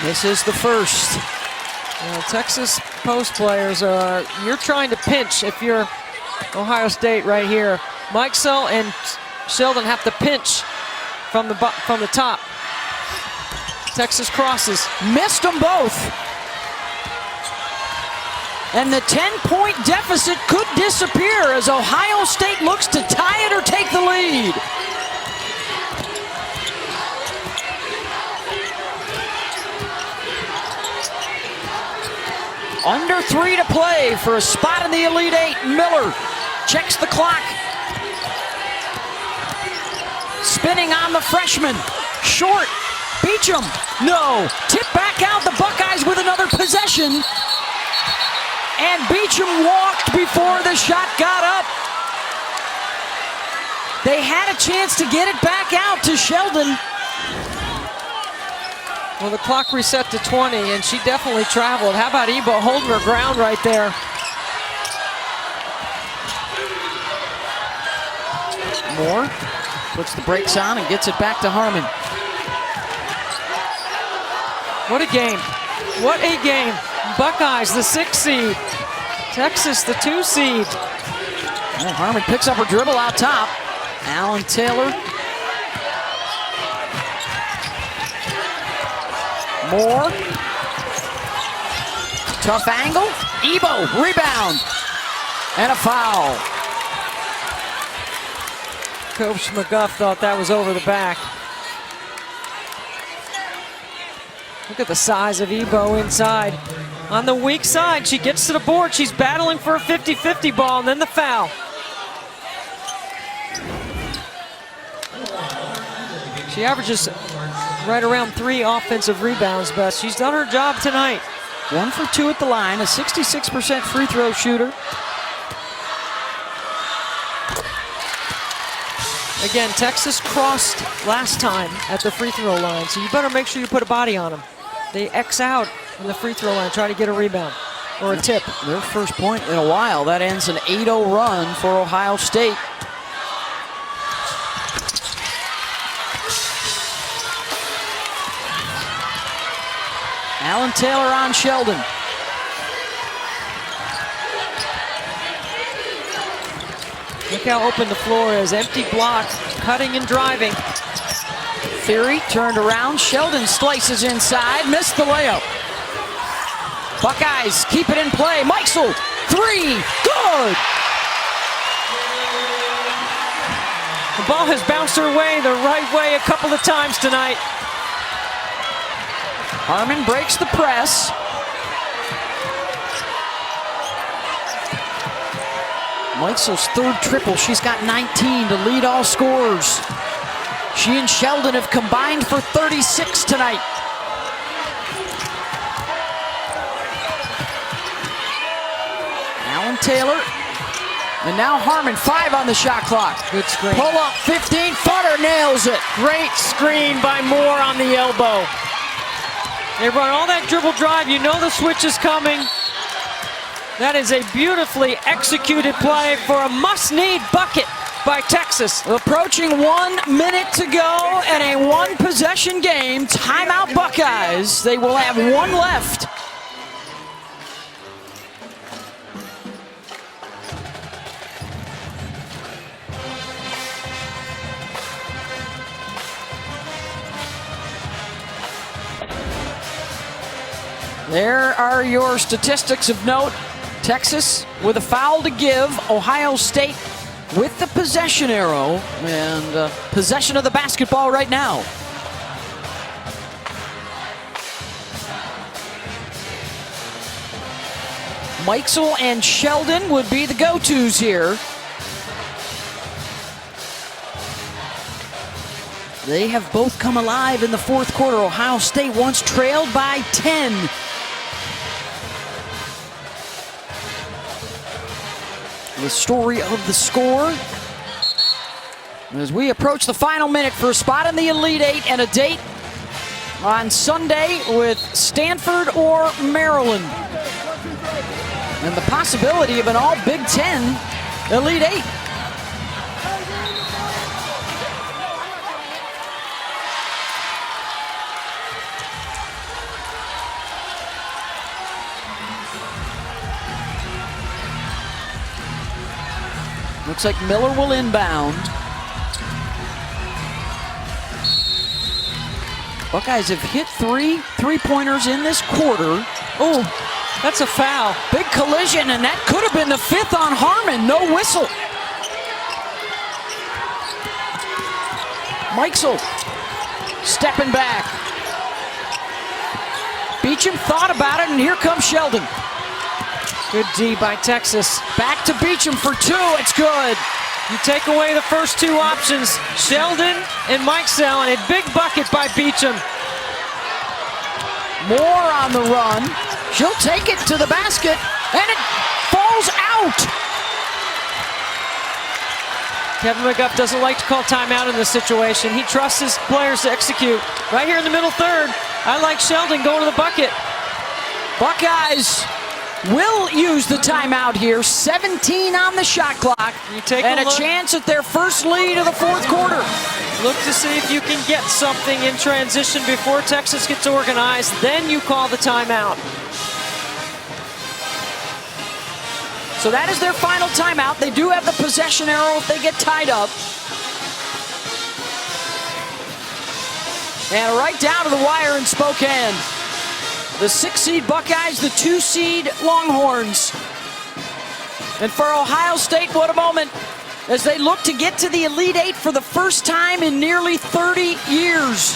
This is the first. Texas post players are, you're trying to pinch if you're Ohio State right here. Mikesell and Sheldon have to pinch from the top. Texas crosses. Missed them both. And the 10-point deficit could disappear as Ohio State looks to tie it or take the lead. Under 3 to play for a spot in the Elite Eight. Miller checks the clock. Spinning on the freshman. Short. Beecham. No. Tip back out. The Buckeyes with another possession. And Beecham walked before the shot got up. They had a chance to get it back out to Sheldon. Well, the clock reset to 20, and she definitely traveled. How about Ebo holding her ground right there? Moore puts the brakes on and gets it back to Harmon. What a game. What a game. Buckeyes, the 6 seed. Texas, the 2 seed. Well, Harmon picks up her dribble out top. Alan Taylor. Moore. Tough angle. Ebo, rebound. And a foul. Coach McGuff thought that was over the back. Look at the size of Ebo inside. On the weak side, she gets to the board. She's battling for a 50-50 ball, and then the foul. She averages right around 3 offensive rebounds, but she's done her job tonight. 1 for 2 at the line, a 66% free throw shooter. Again, Texas crossed last time at the free throw line, so you better make sure you put a body on them. They X out in the free throw line, try to get a rebound or a tip. Their first point in a while. That ends an 8-0 run for Ohio State. Alan Taylor on Sheldon. Look how open the floor is. Empty block, cutting and driving. Theory turned around. Sheldon slices inside. Missed the layup. Buckeyes keep it in play. Mikesell, 3. Good! The ball has bounced her way the right way a couple of times tonight. Harmon breaks the press. Mikesell's 3rd triple. She's got 19 to lead all scorers. She and Sheldon have combined for 36 tonight. Alan Taylor. And now Harmon, 5 on the shot clock. Good screen. Pull up, 15-footer, nails it. Great screen by Moore on the elbow. They run all that dribble drive. You know the switch is coming. That is a beautifully executed play for a must-need bucket by Texas. Approaching 1 minute to go and a one-possession game. Timeout Buckeyes. They will have one left. There are your statistics of note. Texas with a foul to give. Ohio State with the possession arrow and possession of the basketball right now. Mikesell and Sheldon would be the go-tos here. They have both come alive in the fourth quarter. Ohio State once trailed by 10. The story of the score as we approach the final minute for a spot in the Elite Eight and a date on Sunday with Stanford or Maryland. And the possibility of an all Big Ten Elite Eight. Looks like Miller will inbound. Buckeyes have hit three-pointers in this quarter. Oh, that's a foul. Big collision, and that could have been the fifth on Harmon. No whistle. Mikesell stepping back. Beecham thought about it, and here comes Sheldon. Good D by Texas. Back to Beecham for two. It's good. You take away the first two options, Sheldon and Mikesell, and a big bucket by Beecham. More on the run. She'll take it to the basket, and it falls out. Kevin McGuff doesn't like to call timeout in this situation. He trusts his players to execute. Right here in the middle third, I like Sheldon going to the bucket. Buckeyes will use the timeout here. 17 on the shot clock. And a chance at their first lead of the fourth quarter. Look to see if you can get something in transition before Texas gets organized. Then you call the timeout. So that is their final timeout. They do have the possession arrow if they get tied up. And right down to the wire in Spokane. The 6-seed Buckeyes, the 2-seed Longhorns. And for Ohio State, what a moment as they look to get to the Elite Eight for the first time in nearly 30 years.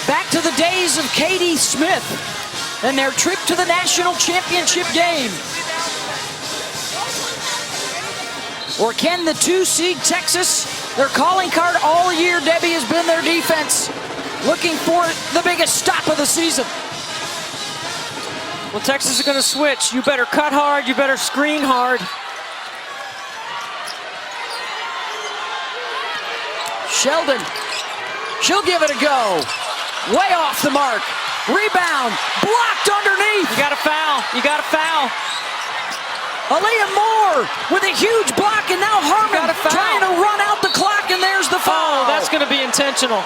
Back to the days of Katie Smith and their trip to the national championship game. Or can the 2-seed Texas, their calling card all year, Debbie, has been their defense, looking for the biggest stop of the season. Well, Texas is going to switch. You better cut hard. You better screen hard. Sheldon, she'll give it a go. Way off the mark. Rebound, blocked underneath. You got a foul. You got a foul. Aaliyah Moore with a huge block, and now Harmon trying to run out the clock, and there's the foul. Oh, that's going to be intentional.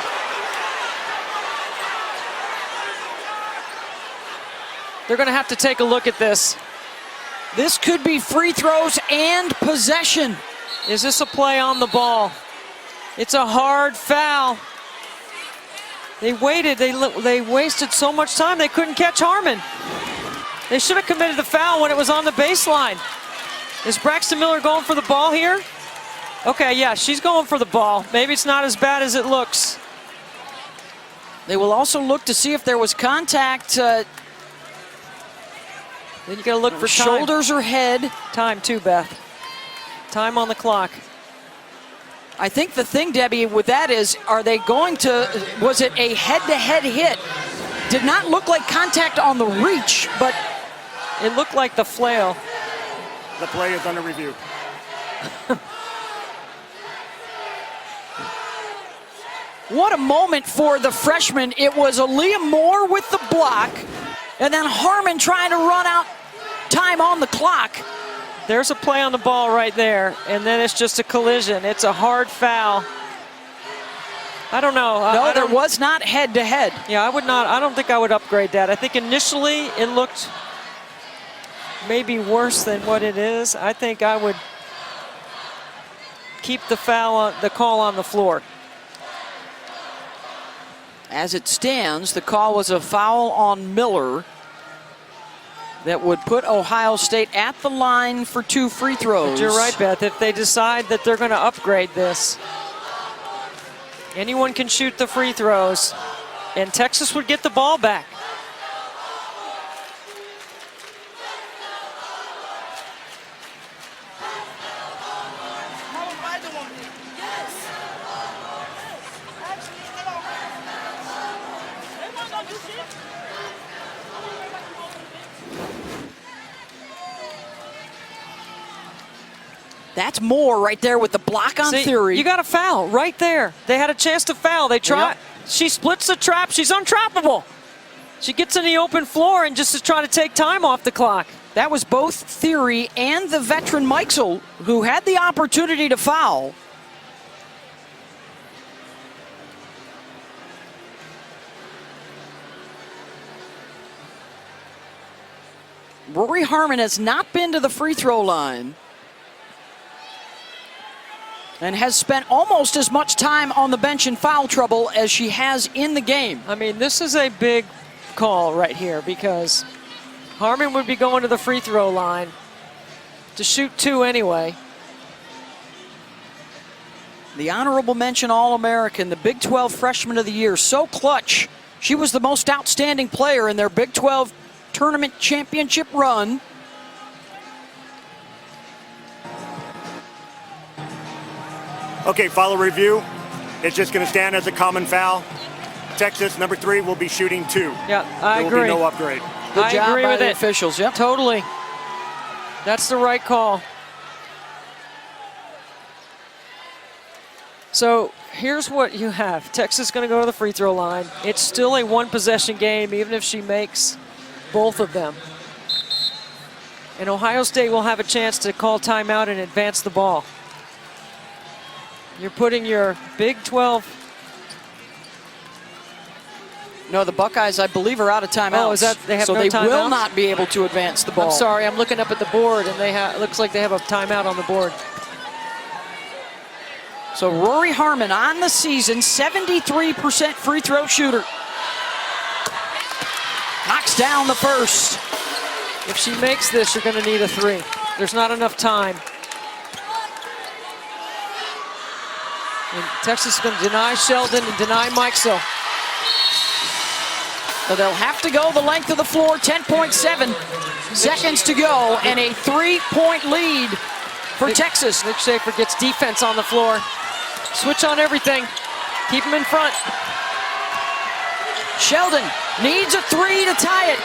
They're going to have to take a look at this. This could be free throws and possession. Is this a play on the ball? It's a hard foul. They waited. They wasted so much time. They couldn't catch Harmon. They should have committed the foul when it was on the baseline. Is Braxton Miller going for the ball here? Okay, yeah, she's going for the ball. Maybe it's not as bad as it looks. They will also look to see if there was contact. Then you got to look for time. Shoulders or head. Time too, Beth. Time on the clock. I think the thing, Debbie, with that is, are they going to, was it a head-to-head hit? Did not look like contact on the reach, but it looked like the flail. The play is under review. What a moment for the freshman. It was Aaliyah Moore with the block, and then Harmon trying to run out time on the clock. There's a play on the ball right there, and then it's just a collision. It's a hard foul. I don't know. No, there was not head-to-head. Yeah, I would not. I don't think I would upgrade that. I think initially it looked maybe worse than what it is. I think I would keep the call on the floor. As it stands, the call was a foul on Miller that would put Ohio State at the line for 2 free throws. But you're right, Beth. If they decide that they're going to upgrade this, anyone can shoot the free throws, and Texas would get the ball back. That's Moore right there with the block on Theory. You got a foul right there. They had a chance to foul. They try. Yep. She splits the trap. She's untrappable. She gets in the open floor and just is trying to take time off the clock. That was both Theory and the veteran Mikesell who had the opportunity to foul. Rory Harmon has not been to the free throw line and has spent almost as much time on the bench in foul trouble as she has in the game. I mean, this is a big call right here because Harmon would be going to the free throw line to shoot 2 anyway. The honorable mention All-American, the Big 12 Freshman of the Year, so clutch. She was the most outstanding player in their Big 12 tournament championship run. Okay, follow review. It's just going to stand as a common foul. Texas, number 3, will be shooting 2. Yeah, I agree. There will be no upgrade. Good job agree by with the it. officials, yep. Totally. That's the right call. So here's what you have. Texas is going to go to the free throw line. It's still a 1-possession game, even if she makes both of them. And Ohio State will have a chance to call timeout and advance the ball. You're putting your Big 12. No, the Buckeyes, I believe, are out of timeouts. Oh, is that they have so no they timeouts? will not be able to advance the ball. I'm sorry, I'm looking up at the board, and it looks like they have a timeout on the board. So Rory Harmon on the season, 73% free throw shooter. Knocks down the first. If she makes this, you're going to need a 3. There's not enough time. And Texas is going to deny Sheldon and deny Mikesell. So they'll have to go the length of the floor, 10.7 seconds to go, and a 3-point lead for Texas. Nick Schaefer gets defense on the floor. Switch on everything. Keep them in front. Sheldon needs a 3 to tie it.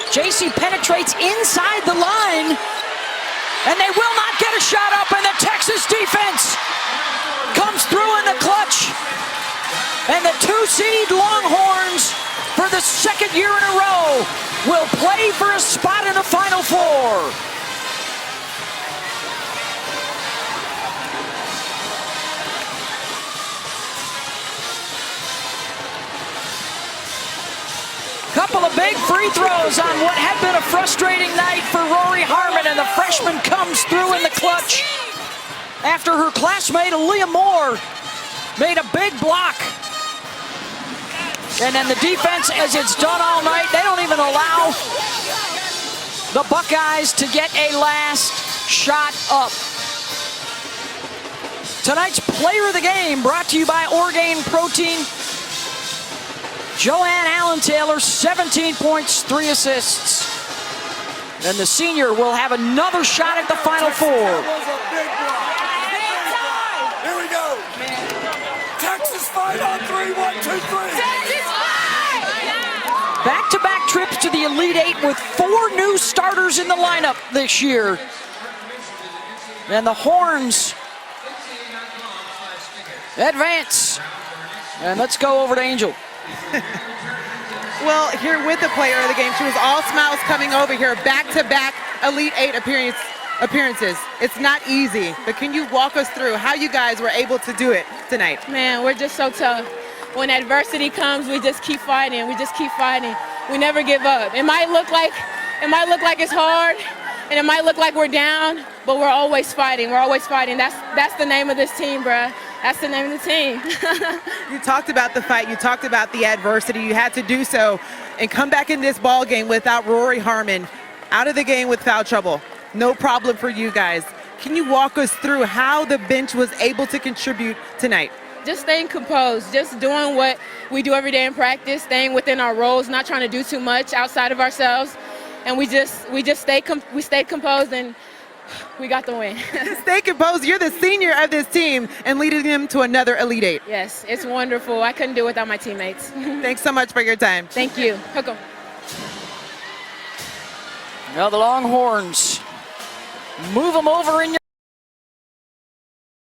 JC penetrates inside the line, and they will not get a shot up, and the Texas defense comes through in the clutch. And the 2-seed Longhorns, for the 2nd year in a row, will play for a spot in the Final Four. Couple of big free throws on what had been a frustrating night for Rory Harmon, and the freshman comes through in the clutch after her classmate Aaliyah Moore made a big block. And then the defense, as it's done all night, they don't even allow the Buckeyes to get a last shot up. Tonight's player of the game brought to you by Orgain Protein. Joanne Allen-Taylor, 17 points, 3 assists. And the senior will have another shot at the Final Four. Here we go. Texas 5 on 3, 1, 2, 3. Back-to-back trips to the Elite Eight with 4 new starters in the lineup this year. And the Horns advance. And let's go over to Angel. Well, here with the player of the game, she was all smiles coming over here, back-to-back Elite Eight appearances. It's not easy, but can you walk us through how you guys were able to do it tonight? Man, we're just so tough. When adversity comes, we just keep fighting. We just keep fighting. We never give up. It might look like it's hard, and it might look like we're down, but we're always fighting. We're always fighting. That's the name of this team, bruh. That's the name of the team. You talked about the fight. You talked about the adversity. You had to do so and come back in this ball game without Rory Harmon out of the game with foul trouble. No problem for you guys. Can you walk us through how the bench was able to contribute tonight? Just staying composed, just doing what we do every day in practice, staying within our roles, not trying to do too much outside of ourselves, and we stayed composed, and we got the win. Stay composed. You're the senior of this team and leading them to another Elite Eight. Yes, it's wonderful. I couldn't do it without my teammates. Thanks so much for your time. Thank you. Hook 'em. Now the Longhorns move them over in your